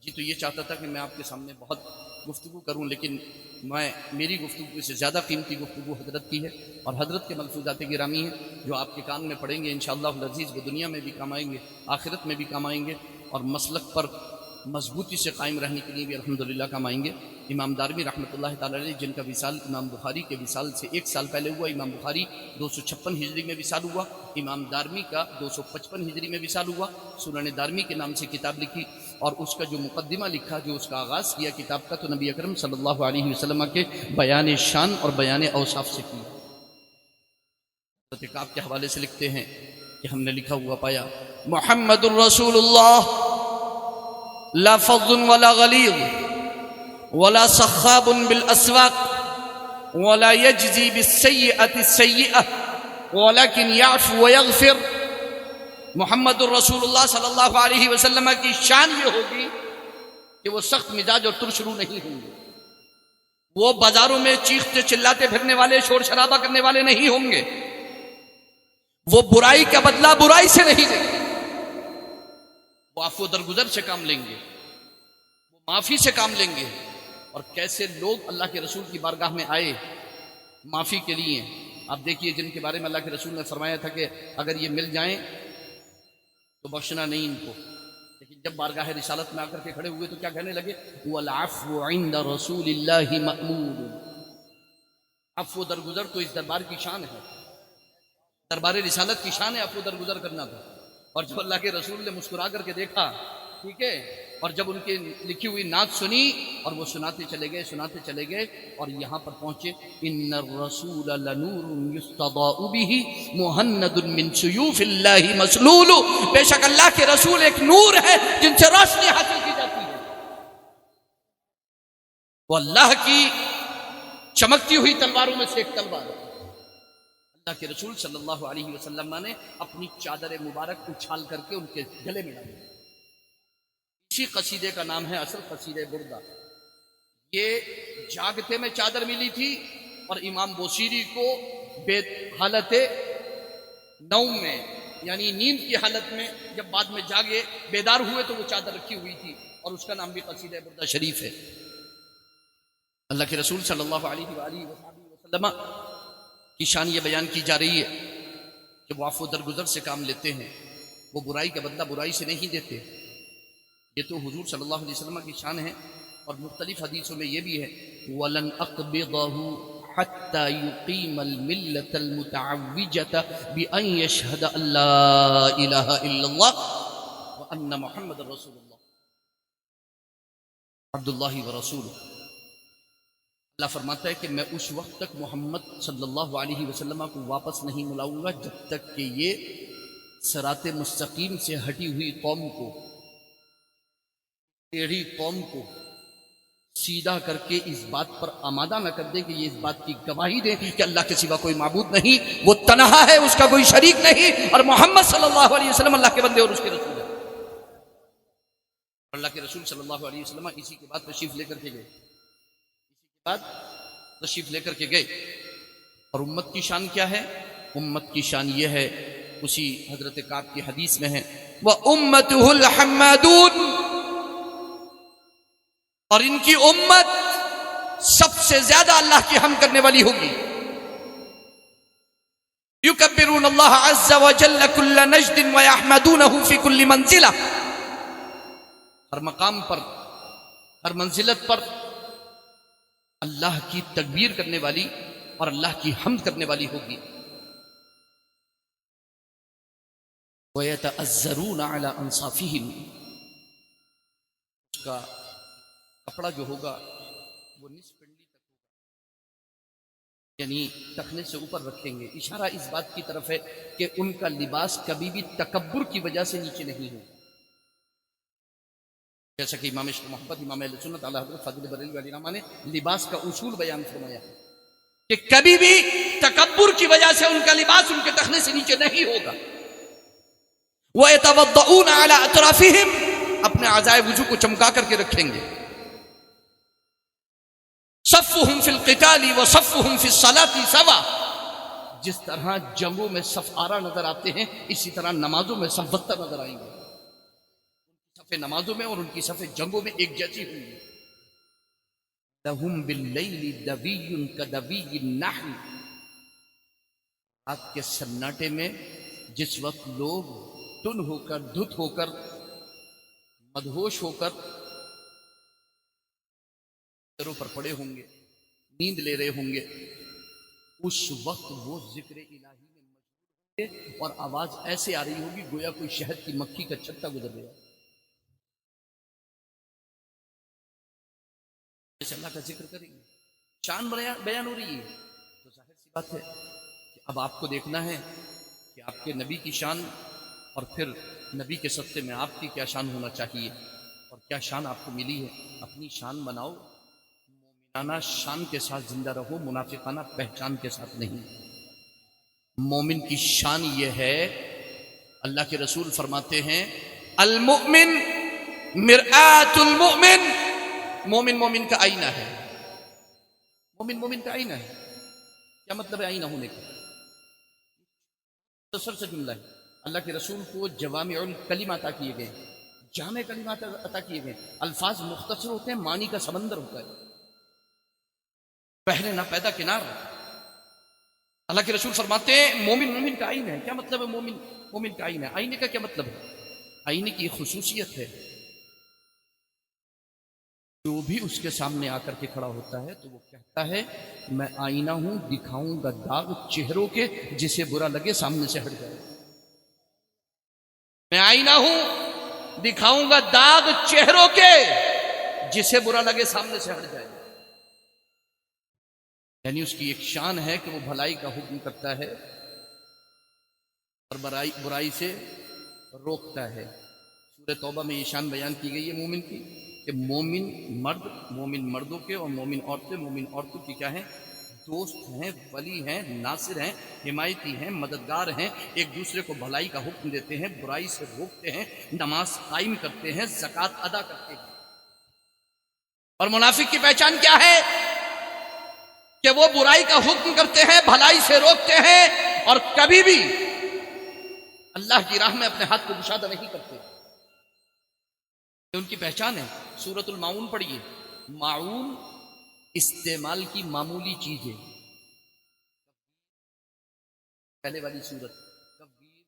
جی تو یہ چاہتا تھا کہ میں آپ کے سامنے بہت گفتگو کروں، لیکن میری گفتگو سے زیادہ قیمتی گفتگو حضرت کی ہے اور حضرت کے ملفوظات گرامی ہیں جو آپ کے کان میں پڑیں گے انشاءاللہ العزیز، وہ دنیا میں بھی کام آئیں گے، آخرت میں بھی کام آئیں گے، اور مسلک پر مضبوطی سے قائم رہنے کے لیے بھی الحمدللہ کام آئیں گے۔ امام دارمی رحمۃ اللہ تعالی علیہ جن کا وصال امام بخاری کے وصال سے 1 سال پہلے ہوا، امام بخاری 256 ہجری میں وصال ہوا، امام دارمی کا 255 ہجری میں وصال ہوا، سنن دارمی کے نام سے کتاب لکھی، اور اس کا جو مقدمہ لکھا، جو اس کا آغاز کیا کتاب کا، تو نبی اکرم صلی اللہ علیہ وسلم کے بیان شان اور بیان اوصاف سے کیا۔ حضرت کعب کے حوالے سے لکھتے ہیں کہ ہم نے لکھا ہوا پایا، محمد الرسول اللہ لا فظ ولا غلیظ ولا صخاب بالاسواق ولا يجزي بالسيئة السيئة ولكن يعفو ويغفر۔ محمد الرسول اللہ صلی اللہ علیہ وسلم کی شان یہ ہوگی کہ وہ سخت مزاج اور ترشرو نہیں ہوں گے، وہ بازاروں میں چیختے چلاتے پھرنے والے، شور شرابہ کرنے والے نہیں ہوں گے، وہ برائی کا بدلہ برائی سے نہیں دیں گے، وہ عفو درگزر سے کام لیں گے، وہ معافی سے کام لیں گے۔ اور کیسے لوگ اللہ کے رسول کی بارگاہ میں آئے معافی کے لیے، آپ دیکھیے جن کے بارے میں اللہ کے رسول نے فرمایا تھا کہ اگر یہ مل جائیں تو بخشنا نہیں ان کو، لیکن جب بارگاہ رسالت میں آ کر کے کھڑے ہوئے تو کیا کہنے لگے، والعفو عند رسول اللہ مأمول۔ عفو درگزر تو اس دربار کی شان ہے، دربار رسالت کی شان ہے عفو درگزر کرنا تھا۔ اور جب اللہ کے رسول نے مسکرا کر کے دیکھا، ٹھیک ہے، اور جب ان کی لکھی ہوئی نعت سنی اور وہ سناتے چلے گئے اور یہاں پر پہنچے، ان الرسول لنور یستضاء به مہند من سیوف اللہ مسلول۔ بے شک اللہ کے رسول ایک نور ہے جن سے روشنی حاصل کی جاتی ہے، وہ اللہ کی چمکتی ہوئی تلواروں میں سے ایک تلوار ہے۔ اللہ کے رسول صلی اللہ علیہ وسلم نے اپنی چادر مبارک اچھال کر کے ان کے گلے میں ڈالی۔ اسی قصیدے کا نام ہے اصل قصیدہ بردہ۔ یہ جاگتے میں چادر ملی تھی اور امام بوصیری کو حالت نوم میں، یعنی نیند کی حالت میں جب بعد میں جاگے بیدار ہوئے تو وہ چادر رکھی ہوئی تھی، اور اس کا نام بھی قصیدہ بردہ شریف ہے۔ اللہ کے رسول صلی اللہ علیہ وآلہ وسلم کی شان یہ بیان کی جا رہی ہے کہ وہ عفو درگزر سے کام لیتے ہیں، وہ برائی کا بدلہ برائی سے نہیں دیتے۔ یہ تو حضور صلی اللہ علیہ وسلم کی شان ہے، اور مختلف حدیثوں میں یہ بھی ہے، وَلَنْ أَقْبِضَهُ حَتَّى يُقِيمَ الْمِلَّةَ الْمُتَعَوِّجَةَ بِأَنْ يَشْهَدَ أَنْ لَا إِلَهَ إِلَّا اللَّهُ وَأَنَّ مُحَمَّدَ رَسُولُ اللَّهِ عبداللہ ورسولہ۔ اللہ فرماتا ہے کہ میں اس وقت تک محمد صلی اللہ علیہ وسلم کو واپس نہیں ملاؤں گا جب تک کہ یہ صراط مستقیم سے ہٹی ہوئی قوم کو، ٹیڑھی قوم کو سیدھا کر کے اس بات پر آمادہ نہ کر دے کہ یہ اس بات کی گواہی دے کہ اللہ کے سوا کوئی معبود نہیں، وہ تنہا ہے، اس کا کوئی شریک نہیں، اور محمد صلی اللہ علیہ وسلم اللہ کے بندے اور اس کے رسول ہے۔ اللہ کے رسول صلی اللہ علیہ وسلم اسی کے بعد تشریف لے کر کے گئے، اور امت کی شان کیا ہے؟ امت کی شان یہ ہے، اسی حضرت کعب کی حدیث میں ہے، وَأُمَّتُهُ الْحَمَّادُونَ، اور ان کی امت سب سے زیادہ اللہ کی حمد کرنے والی ہوگی۔ يُكَبِّرُونَ اللَّهَ عَزَّ وَجَلَّ كُلَّ نَجْدٍ وَيَحْمَدُونَهُ فِي كُلِّ مَنزِلَةٍ، ہر مقام پر، ہر منزلت پر اللہ کی تکبیر کرنے والی اور اللہ کی حمد کرنے والی ہوگی۔ وَيَتَأَزَّرُونَ عَلَىٰ أَنصَافِهِمْ، اس کا کپڑا جو ہوگا وہ نصف پنڈلی تک ہوگا، یعنی ٹخنے سے اوپر رکھیں گے۔ اشارہ اس بات کی طرف ہے کہ ان کا لباس کبھی بھی تکبر کی وجہ سے نیچے نہیں ہوگا، جیسا کہ امام عشق محبت امام اہل سنت اعلیٰ حضرت فاضل بریلوی علیہ الرحمہ نے لباس کا اصول بیان فرمایا ہے کہ کبھی بھی تکبر کی وجہ سے ان کا لباس ان کے ٹخنے سے نیچے نہیں ہوگا۔ وَيَتَوَضَّعُونَ عَلَىٰ أَطْرَافِهِمْ، اپنے اعضائے وضو کو چمکا کر کے رکھیں گے۔ صفهم في القتال وصفهم في الصلاة سوا، جس طرح جنگوں میں صف آرا نظر آتے ہیں اسی طرح نمازوں میں صف وسطی نظر آئیں گے، صف نمازوں میں اور ان کی صف جنگوں میں ایک جیسی ہوں گی۔ لَهُمْ بِاللَّيْلِ دَوِيٌّ كَدَوِيِّ النَّحْلِ، رات کے سناٹے میں جس وقت لوگ تن ہو کر، دھت ہو کر، مدہوش ہو کر سروں پر پڑے ہوں گے، نیند لے رہے ہوں گے، اس وقت وہ ذکر الہی میں مشغول ہوں گے اور آواز ایسے آ رہی ہوگی گویا کوئی شہد کی مکھی کا چھتا گزر گیا۔ سے اللہ کا ذکر کریں گے، شان بیان ہو رہی ہے، تو ظاہر سی بات ہے کہ اب آپ کو دیکھنا ہے کہ آپ کے نبی کی شان اور پھر نبی کے صدقے میں آپ کی کیا شان ہونا چاہیے اور کیا شان آپ کو ملی ہے۔ اپنی شان بناؤ، مومنانہ شان کے ساتھ زندہ رہو، منافقانہ پہچان کے ساتھ نہیں۔ مومن کی شان یہ ہے، اللہ کے رسول فرماتے ہیں المؤمن مرآت المؤمن، مومن مومن کا آئینہ ہے، مومن مومن کا آئینہ ہے۔ کیا مطلب ہے آئینہ ہونے کا؟ مختصر سے جملہ ہے، اللہ کے رسول کو جوامع الکلم عطا کیے گئے، جامع کلمات عطا کیے گئے، الفاظ مختصر ہوتے ہیں، معنی کا سمندر ہوتا ہے، پہلے نہ پیدا کنار۔ اللہ کے رسول فرماتے ہیں مومن مومن کا آئینہ ہے۔ کیا مطلب ہے مومن مومن کا آئینہ ہے؟ آئینے کا کیا مطلب ہے؟ آئینے کی ایک خصوصیت ہے، جو بھی اس کے سامنے آ کر کے کھڑا ہوتا ہے تو وہ کہتا ہے میں آئینہ ہوں، دکھاؤں گا داغ چہروں کے، جسے برا لگے سامنے سے ہٹ جائے۔ میں آئینہ ہوں، دکھاؤں گا داغ چہروں کے، جسے برا لگے سامنے سے ہٹ جائے۔ یعنی اس کی ایک شان ہے کہ وہ بھلائی کا حکم کرتا ہے اور برائی سے روکتا ہے۔ سورہ توبہ میں یہ شان بیان کی گئی ہے مومن کی، کہ مومن مرد مومن مردوں کے اور مومن عورتیں مومن عورتوں کی کیا ہیں؟ دوست ہیں، ولی ہیں، ناصر ہیں، حمایتی ہیں، مددگار ہیں، ایک دوسرے کو بھلائی کا حکم دیتے ہیں، برائی سے روکتے ہیں، نماز قائم کرتے ہیں، زکوٰۃ ادا کرتے ہیں۔ اور منافق کی پہچان کیا ہے؟ کہ وہ برائی کا حکم کرتے ہیں، بھلائی سے روکتے ہیں، اور کبھی بھی اللہ کی راہ میں اپنے ہاتھ کو گشادہ نہیں کرتے۔ یہ ان کی پہچان ہے۔ سورۃ الماعون پڑھیے، معون استعمال کی معمولی چیز ہے، پہلے والی سورت کبیر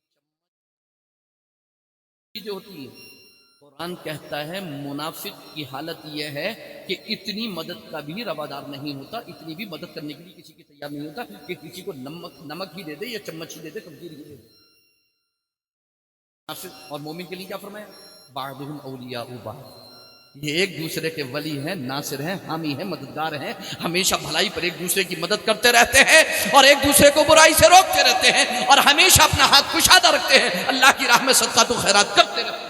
چمچ جو ہوتی ہے، قرآن کہتا ہے منافق کی حالت یہ ہے کہ اتنی مدد کا بھی روادار نہیں ہوتا، اتنی بھی مدد کرنے کے لیے کسی کی تیار نہیں ہوتا کہ کسی کو نمک ہی دے دے یا چمچ ہی دے دے، کبیر ہی دے دے۔ منافق اور مومن کے لیے کیا فرمایا؟ بعضهم اولیاء بعض، یہ ایک دوسرے کے ولی ہیں، ناصر ہیں، حامی ہیں، مددگار ہیں، ہمیشہ بھلائی پر ایک دوسرے کی مدد کرتے رہتے ہیں اور ایک دوسرے کو برائی سے روکتے رہتے ہیں، اور ہمیشہ اپنا ہاتھ کشادہ رکھتے ہیں، اللہ کی راہ میں صدقات و خیرات کرتے رہتے ہیں۔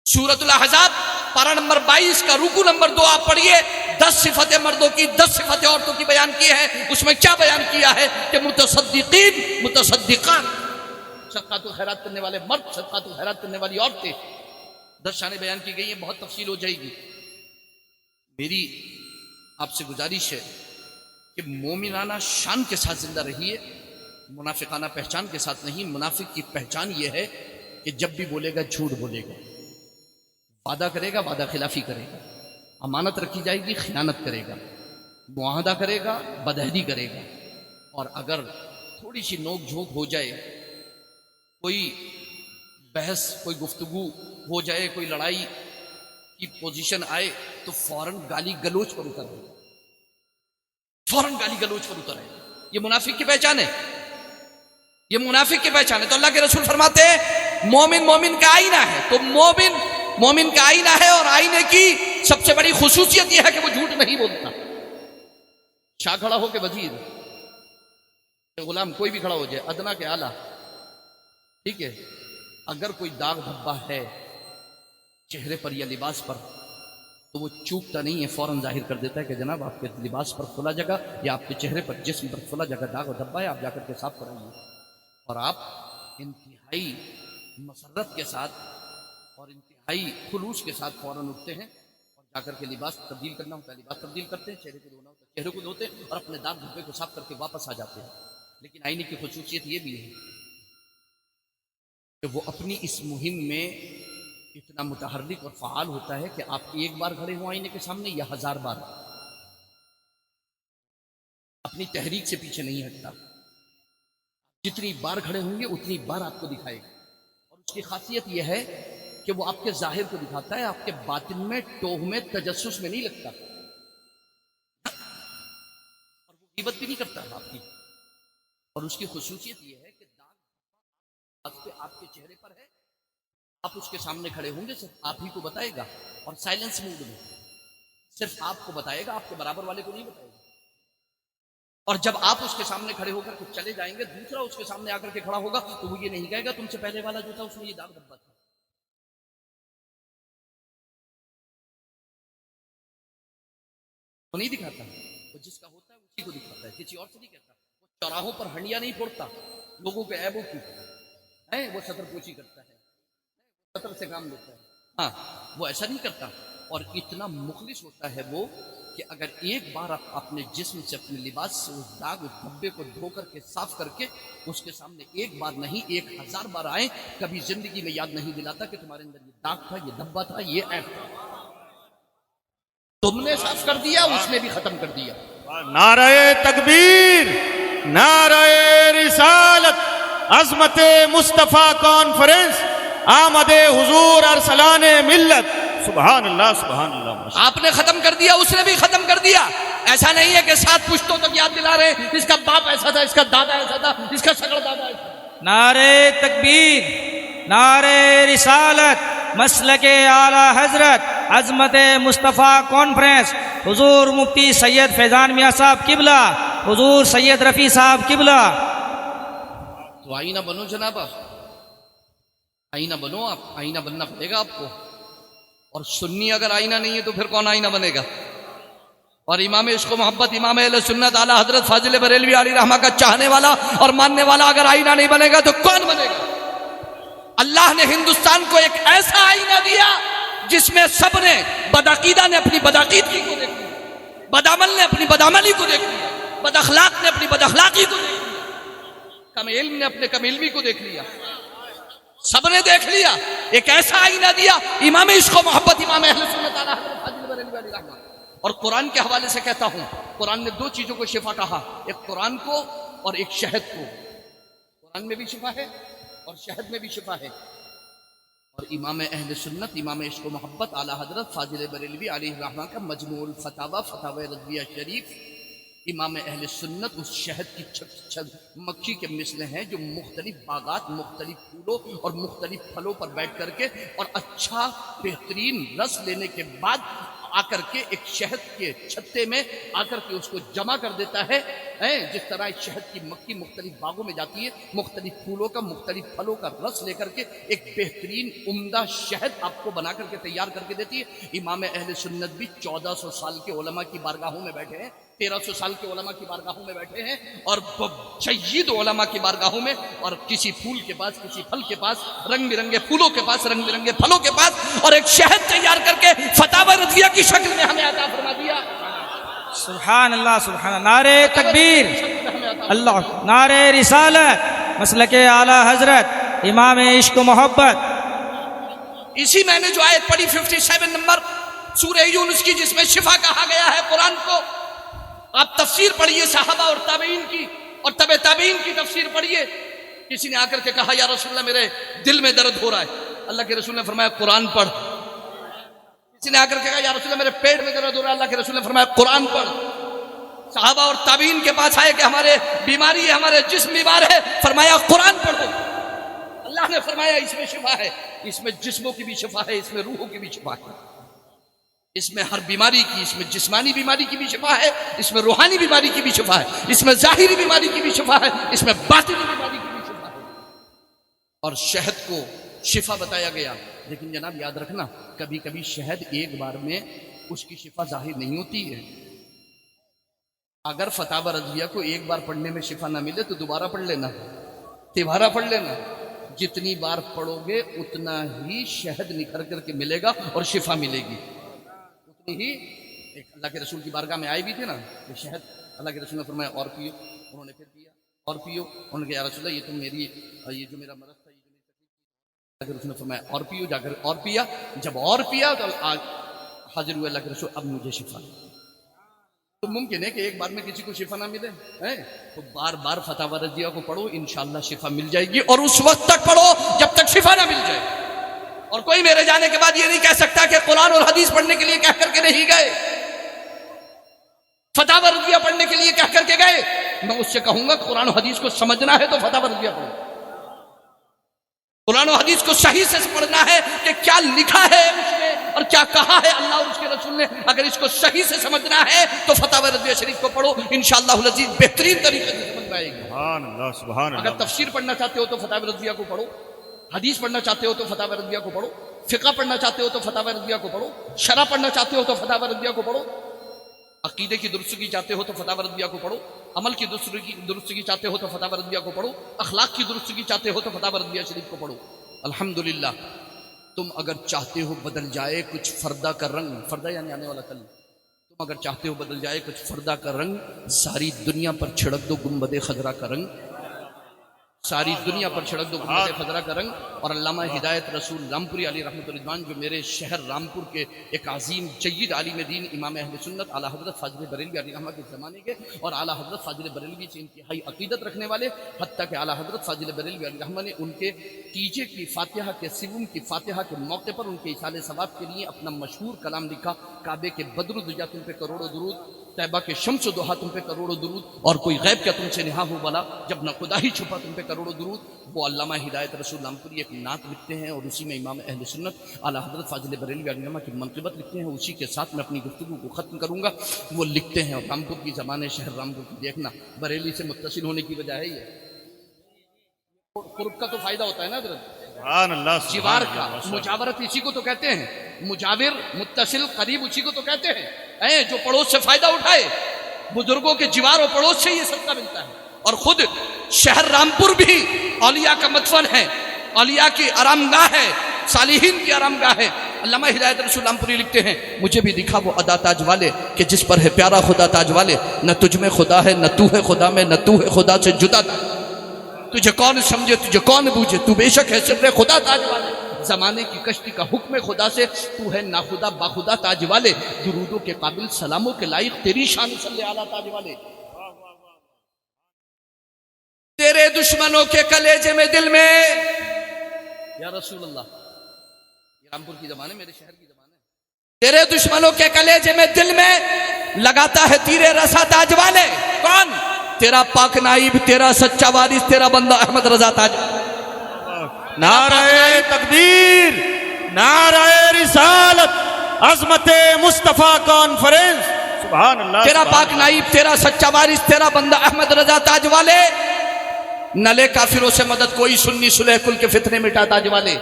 سورۃ الاحزاب پارہ نمبر 22 کا رکوع نمبر 2 آپ پڑھیے، 10 صفتیں مردوں کی، 10 صفتیں عورتوں کی بیان کی ہے۔ اس میں کیا بیان کیا ہے؟ کہ متصدقین، متصدقات، صدقات و خیرات کرنے والے مرد، صدقات و خیرات کرنے والی عورتیں۔ 10 شانیں بیان کی گئی ہیں، بہت تفصیل ہو جائے گی۔ میری آپ سے گزارش ہے کہ مومنانہ شان کے ساتھ زندہ رہیے، منافقانہ پہچان کے ساتھ نہیں۔ منافق کی پہچان یہ ہے کہ جب بھی بولے گا جھوٹ بولے گا، وعدہ کرے گا وعدہ خلافی کرے گا، امانت رکھی جائے گی خیانت کرے گا، معاہدہ کرے گا بدعہدی کرے گا، اور اگر تھوڑی سی نوک جھونک ہو جائے، کوئی بحث، کوئی گفتگو ہو جائے، کوئی لڑائی کی پوزیشن آئے تو فوراً گالی گلوچ پر اتر آئے، فوراً گالی گلوچ پر اتر آئے۔ یہ منافق کی پہچان ہے، یہ منافق کی پہچان ہے۔ تو اللہ کے رسول فرماتے ہیں مومن مومن کا آئینہ ہے۔ تو مومن مومن کا آئینہ ہے، اور آئینے کی سب سے بڑی خصوصیت یہ ہے کہ وہ جھوٹ نہیں بولتا۔ شاہ کھڑا ہو کے وزیر، غلام، کوئی بھی کھڑا ہو جائے، ادنا کے اعلیٰ، ٹھیک ہے، اگر کوئی داغ دھبا ہے چہرے پر یا لباس پر تو وہ چوکتا نہیں ہے، فوراً ظاہر کر دیتا ہے کہ جناب آپ کے لباس پر کھلا جگہ یا آپ کے چہرے پر، جسم پر کھلا جگہ داغ و دھبا ہے، آپ جا کر کے صاف کرائیے۔ اور آپ انتہائی مسرت کے ساتھ اور انتہائی خلوص کے ساتھ فوراً اٹھتے ہیں اور جا کر کے لباس تبدیل کرنا ہوتا ہے، لباس تبدیل کرتے ہیں، چہرے کو دھونا ہوتا ہے، چہرے کو دھوتے ہیں اور اپنے داغ دھبے کو صاف کر کے واپس آ جاتے ہیں۔ لیکن آئینے کی خصوصیت یہ بھی ہے کہ وہ اپنی اس مہم میں اتنا متحرک اور فعال ہوتا ہے کہ آپ ایک بار کھڑے ہوں آئینے کے سامنے یا 1000 بار، اپنی تحریک سے پیچھے نہیں ہٹتا۔ جتنی بار کھڑے ہوں گے اتنی بار آپ کو دکھائے گا، اور اس کی خاصیت یہ ہے کہ وہ آپ کے ظاہر کو دکھاتا ہے، آپ کے باطن میں، ٹوہ میں، تجسس میں نہیں لگتا، اور وہ غیبت بھی نہیں کرتا آپ کی۔ اور اس کی خصوصیت یہ ہے کہ داغ آپ کے چہرے پر ہے، آپ اس کے سامنے کھڑے ہوں گے، صرف آپ ہی کو بتائے گا، اور سائلنس موڈ میں، صرف آپ کو بتائے گا، آپ کے برابر والے کو نہیں بتائے گا. اور جب آپ اس کے سامنے کھڑے ہو کر کے چلے جائیں گے، دوسرا اس کے سامنے آ کر کے کھڑا ہوگا تو وہ یہ نہیں کہے گا تم سے پہلے والا جو تھا اس میں یہ داغ دھبا تھا. وہ نہیں دکھاتا، وہ جس کا ہوتا ہے اسی کو دکھاتا ہے، کسی اور سے نہیں کہتا. وہ چوراہوں پر ہنڈیاں نہیں پھوڑتا لوگوں کے عیبوں کی ہے، وہ سطر پوچھی کرتا ہے، سطر سے کام لیتا ہے. ہاں وہ ایسا نہیں کرتا. اور اتنا مخلص ہوتا ہے وہ کہ اگر ایک بار آپ اپنے جسم سے، اپنے لباس سے اس داغ، اس دھبے کو دھو کر کے صاف کر کے اس کے سامنے ایک بار نہیں 1000 بار آئے، کبھی زندگی میں یاد نہیں دلاتا کہ تمہارے اندر یہ داغ تھا، یہ دھبا تھا، یہ عیب تھا. تم نے صاف کر دیا، اس نے بھی ختم کر دیا. نعرہ تکبیر، نعرہ رسالت، عظمت مصطفیٰ کانفرنس، آمد حضور ارسلان ملت. سبحان اللہ، سبحان اللہ. آپ نے ختم کر دیا، اس نے بھی ختم کر دیا. ایسا نہیں ہے کہ 7 پشتوں تک یاد دلا رہے ہیں اس کا باپ ایسا تھا، اس کا دادا ایسا تھا، اس کا سگڑ دادا ایسا تھا. نعرہ تکبیر، نعرہ رسالت، مسلک اعلی حضرت عظمت مصطفیٰ کانفرنس، حضور مفتی سید فیضان میاں صاحب قبلہ، حضور سید رفیع صاحب قبلہ. تو آئینہ بنو جناب، آئینہ بنو. آپ آئینہ بننا پڑے گا آپ کو. اور سنی اگر آئینہ نہیں ہے تو پھر کون آئینہ بنے گا؟ اور امام عشق و محبت، امام اہل سنت اعلیٰ حضرت فاضل بریلوی علیہ رحمہ کا چاہنے والا اور ماننے والا اگر آئینہ نہیں بنے گا تو کون بنے گا؟ اللہ نے ہندوستان کو ایک ایسا آئینہ دیا جس میں سب نے، بدعقیدہ نے اپنی بدعقیدگی کو دیکھ لیا، بدعمل نے اپنی بدعملی کو دیکھ لیا، بد اخلاق نے اپنی بد اخلاقی کو دیکھ لیا، کم علم نے اپنے کم علمی کو دیکھ لیا، سب نے دیکھ لیا. ایک ایسا آئینہ دیا امام عشق و محبت، امام اہل سنت اعلیٰ حضرت فاضل بریلوی علیہ رحمہ. اور قرآن کے حوالے سے کہتا ہوں، قرآن نے 2 چیزوں کو شفا کہا، ایک قرآن کو اور ایک شہد کو. قرآن میں بھی شفا ہے اور شہد میں بھی شفا ہے. اور امام اہل سنت، امام عشق و محبت اعلیٰ حضرت فاضل بریلوی علیہ رحمہ کا مجموع الفتاوی، فتاوی رضویہ شریف، امام اہل سنت اس شہد کی مکھی کے مثل ہیں جو مختلف باغات، مختلف پھولوں اور مختلف پھلوں پر بیٹھ کر کے اور اچھا بہترین رس لینے کے بعد آ کر کے ایک شہد کے چھتے میں آ کر کے اس کو جمع کر دیتا ہے. جس طرح شہد کی مکھی مختلف باغوں میں جاتی ہے، مختلف پھولوں کا، مختلف پھلوں کا رس لے کر کے ایک بہترین عمدہ شہد آپ کو بنا کر کے تیار کر کے دیتی ہے. امام اہل سنت بھی 1400 سال کے علماء کی بارگاہوں میں بیٹھے ہیں، 1300 سال کے علماء کی بارگاہوں میں بیٹھے ہیں، اور سید علماء کی بارگاہوں میں، اور کسی پھول کے پاس، کسی پھل کے پاس، رنگ برنگے پھولوں کے پاس، رنگ برنگے پھلوں کے پاس، اور ایک شہد تیار کر کے فتاوی رضویہ کی شکل میں ہمیں عطا فرما دیا. سبحان اللہ، سبحان اللہ. نعرہ تکبیر، اللہ، نعرہ رسالت، مسلک اعلی حضرت امام عشق و محبت. اسی میں نے جو آیت پڑھی 57 نمبر سورہ یونس کی، جس میں شفا کہا گیا ہے قرآن کو، آپ تفسیر پڑھیے صحابہ اور تابعین کی، اور تبع تابعین کی تفسیر پڑھیے. کسی نے آ کر کے کہا یا رسول اللہ میرے دل میں درد ہو رہا ہے، اللہ کے رسول نے فرمایا قرآن پڑھ. کسی نے آ کر کے کہا یا رسول اللہ میرے پیٹ میں درد ہو رہا ہے، اللہ کے رسول نے فرمایا قرآن پڑھ. صحابہ اور تابعین کے پاس آئے کہ ہمارے بیماری ہے، ہمارے جسم بیمار ہے، فرمایا قرآن پڑھو. اللہ نے فرمایا اس میں شفا ہے، اس میں جسموں کی بھی شفا ہے، اس میں روحوں کی بھی شفا ہے، اس میں ہر بیماری کی، اس میں جسمانی بیماری کی بھی شفا ہے، اس میں روحانی بیماری کی بھی شفا ہے، اس میں ظاہری بیماری کی بھی شفا ہے، اس میں باطنی بیماری کی بھی شفا ہے. اور شہد کو شفا بتایا گیا. لیکن جناب یاد رکھنا، کبھی کبھی شہد ایک بار میں اس کی شفا ظاہر نہیں ہوتی ہے. اگر فتاوی رضویہ کو ایک بار پڑھنے میں شفا نہ ملے تو دوبارہ پڑھ لینا، تیبارہ پڑھ لینا. جتنی بار پڑھو گے اتنا ہی شہد نکھر کر کے ملے گا اور شفا ملے گی. اتنی ہی. ایک اللہ کے رسول کی بارگاہ میں آئے بھی تھے نا کہ شہد، اللہ کے رسول نے فرمایا اور پیو، انہوں نے پھر پیا اور پیو. انہوں نے کہا یا رسول اللہ یہ تو میری، یہ جو میرا مرض تھا، یہ جو میری تکلیف تھی، اللہ کے رسول نے فرمایا اور پیو. جا کر اور پیا. جب اور پیا تو آج حاضر ہوئے اللہ کے رسول، اب مجھے شفا. تو ممکن ہے کہ ایک بار میں کسی کو شفا نہ ملے، تو بار بار فتاوی رضویہ کو پڑھو، انشاءاللہ شفا مل جائے گی. اور اس وقت تک پڑھو جب تک شفا نہ مل جائے. اور کوئی میرے جانے کے بعد یہ نہیں کہہ سکتا کہ قرآن اور حدیث پڑھنے کے لیے کہہ کر کے نہیں گئے، فتاوی رضویہ پڑھنے کے لیے کہہ کر کے گئے. میں اس سے کہوں گا قرآن و حدیث کو سمجھنا ہے تو فتاوی رضویہ پڑھو. قرآن و حدیث کو صحیح سے پڑھنا ہے کہ کیا لکھا ہے اس میں، اور کیا کہا ہے اللہ اور اس کے رسول نے. اگر اس کو صحیح سے سمجھنا ہے تو فتاوی رضویہ شریف کو پڑھو، انشاءاللہ العزیز بہترین طریقے سے سمجھ میں آئے گی. سبحان اللہ سبحان اگر اللہ. تفسیر پڑھنا چاہتے ہو تو فتاوی رضویہ کو پڑھو، حدیث پڑھنا چاہتے ہو تو فتاوی رضویہ کو پڑھو، فقہ پڑھنا چاہتے ہو تو فتاوی رضویہ کو پڑھو، شرح پڑھنا چاہتے ہو تو فتاوی رضویہ کو پڑھو، عقیدے کی درستگی چاہتے ہو تو فتاوی رضویہ کو پڑھو، عمل کی درستگی چاہتے ہو تو فتاوی رضویہ کو پڑھو، اخلاق کی درستگی چاہتے ہو تو فتاوی رضویہ شریف کو پڑھو. الحمدللہ تم اگر چاہتے ہو بدل جائے کچھ فردہ کا رنگ، فردہ یعنی آنے والا کل، تم اگر چاہتے ہو بدل جائے کچھ فردہ کا رنگ، ساری دنیا پر چھڑک دو گنبد خضرا کا رنگ، ساری دنیا پر چھڑک دو گنبد خضرا کا رنگ. اور علامہ ہدایت رسول رامپوری علی رحمۃ الرضوان جو میرے شہر رامپور کے ایک عظیم جید عالم دین امام اہل سنت اعلیٰ حضرت فاضل بریلوی علیہ رحمہ کے زمانے کے، اور اعلیٰ حضرت فاضل بریلوی سے انتہائی عقیدت رکھنے والے، حتیٰ کہ اعلیٰ حضرت فاضل بریلوی علیہ رحمہ نے ان کے تیجے کی فاتحہ کے سوم کی فاتحہ کے موقع پر ان کے ایصال ثواب کے لیے اپنا مشہور کلام لکھا، کعبے کے بدر الدجا تم پہ کروڑوں درود، طیبہ کے شمس و ضحیٰ تم پہ کروڑوں درود، اور کوئی غیب کیا تم سے نہا ہو بلا، جب نہ خدا ہی چھپا تم پہ کروڑوں درود. وہ علامہ ہدایت رسول رامپوری ایک نعت لکھتے ہیں اور اسی میں امام اہل سنت اعلیٰ حضرت فاضل بریلوی علیہ رحمہ کی منقبت لکھتے ہیں. اسی کے ساتھ میں اپنی گفتگو کو ختم کروں گا. وہ لکھتے ہیں، اور رامپور کی زبان شہر رامپور کی دیکھنا بریلی سے متصل ہونے کی وجہ ہے یہ قرب کا تو فائدہ ہوتا ہے نا حضرت، سبحان اللہ جوار کا. مجاورت اسی کو تو کہتے ہیں، مجاور متصل قریب اسی کو تو کہتے ہیں جو پڑوس سے فائدہ اٹھائے. بزرگوں کے جوار و پڑوس سے یہ صدقہ ملتا ہے. اور خود شہر رامپور بھی اولیاء کا مدفن ہے، اولیاء کی آرامگاہ ہے، صالحین کی آرامگاہ ہے. علامہ ہدایت رسول رامپوری لکھتے ہیں مجھے بھی دکھا وہ ادا تاج والے کہ جس پر ہے پیارا خدا تاج والے، نہ تجھ میں خدا ہے نہ تو ہے خدا میں، نہ تو ہے خدا سے جدا. تجھے کون سمجھے تجھے کون بوجھے، تو بے شک ہے سر خدا تاج والے. زمانے کی کشتی کا حکم خدا سے، تو ہے ناخدا باخدا تاج والے. درودوں کے قابل سلاموں کے لائق تیری شان صلی اعلیٰ تاج والے. تیرے دشمنوں کے کلیجے میں دل میں یا رسول اللہ، یہ رامپور کی زبان ہے، میرے شہر کی زبان ہے. تیرے دشمنوں کے کلیجے میں دل میں لگاتا ہے تیرے رسا تاج والے. کون؟ تیرا پاک نائب، تیرا سچا وارث، تیرا بندہ احمد رضا تاج. نعرہ تکبیر، نعرہ رسالت، عظمت مصطفیٰ کانفرنس. سبحان اللہ. تیرا پاک نائب، تیرا سچا وارث، تیرا بندہ احمد رضا تاج والے. نہ لے کافروں سے مدد کوئی، سنی صلح کل کے فتنے مٹا تاج والے.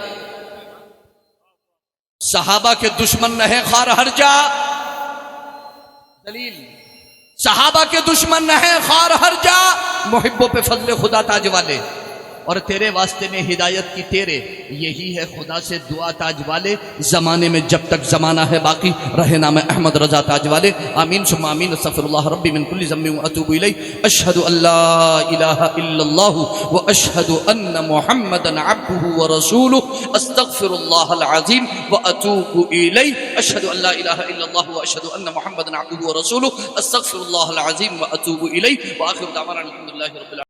صحابہ کے دشمن نہ ہیں خار ہر جا. دلیل صحابہ کے دشمن نہ ہیں خار ہر جا، محبوں پہ فضل خدا تاج والے. اور تیرے واسطے میں ہدایت کی تیرے، یہی ہے خدا سے دعا تاج والے. زمانے میں جب تک زمانہ ہے باقی رہے نام احمد رضا تاج والے. آمین ثم آمین. استغفر اللہ ربی من کل ذنب واتوب الیہ. اشہد ان لا الہ الا اللہ واشہد ان محمدا عبدہ ورسولہ. استغفر اللہ العظیم واتوب الیہ. اشہد ان لا الہ الا اللہ واشہد ان محمدا عبدہ ورسولہ. استغفر اللہ العظیم واتوب الیہ. واخر دعوانا الحمد للہ رب العالمین.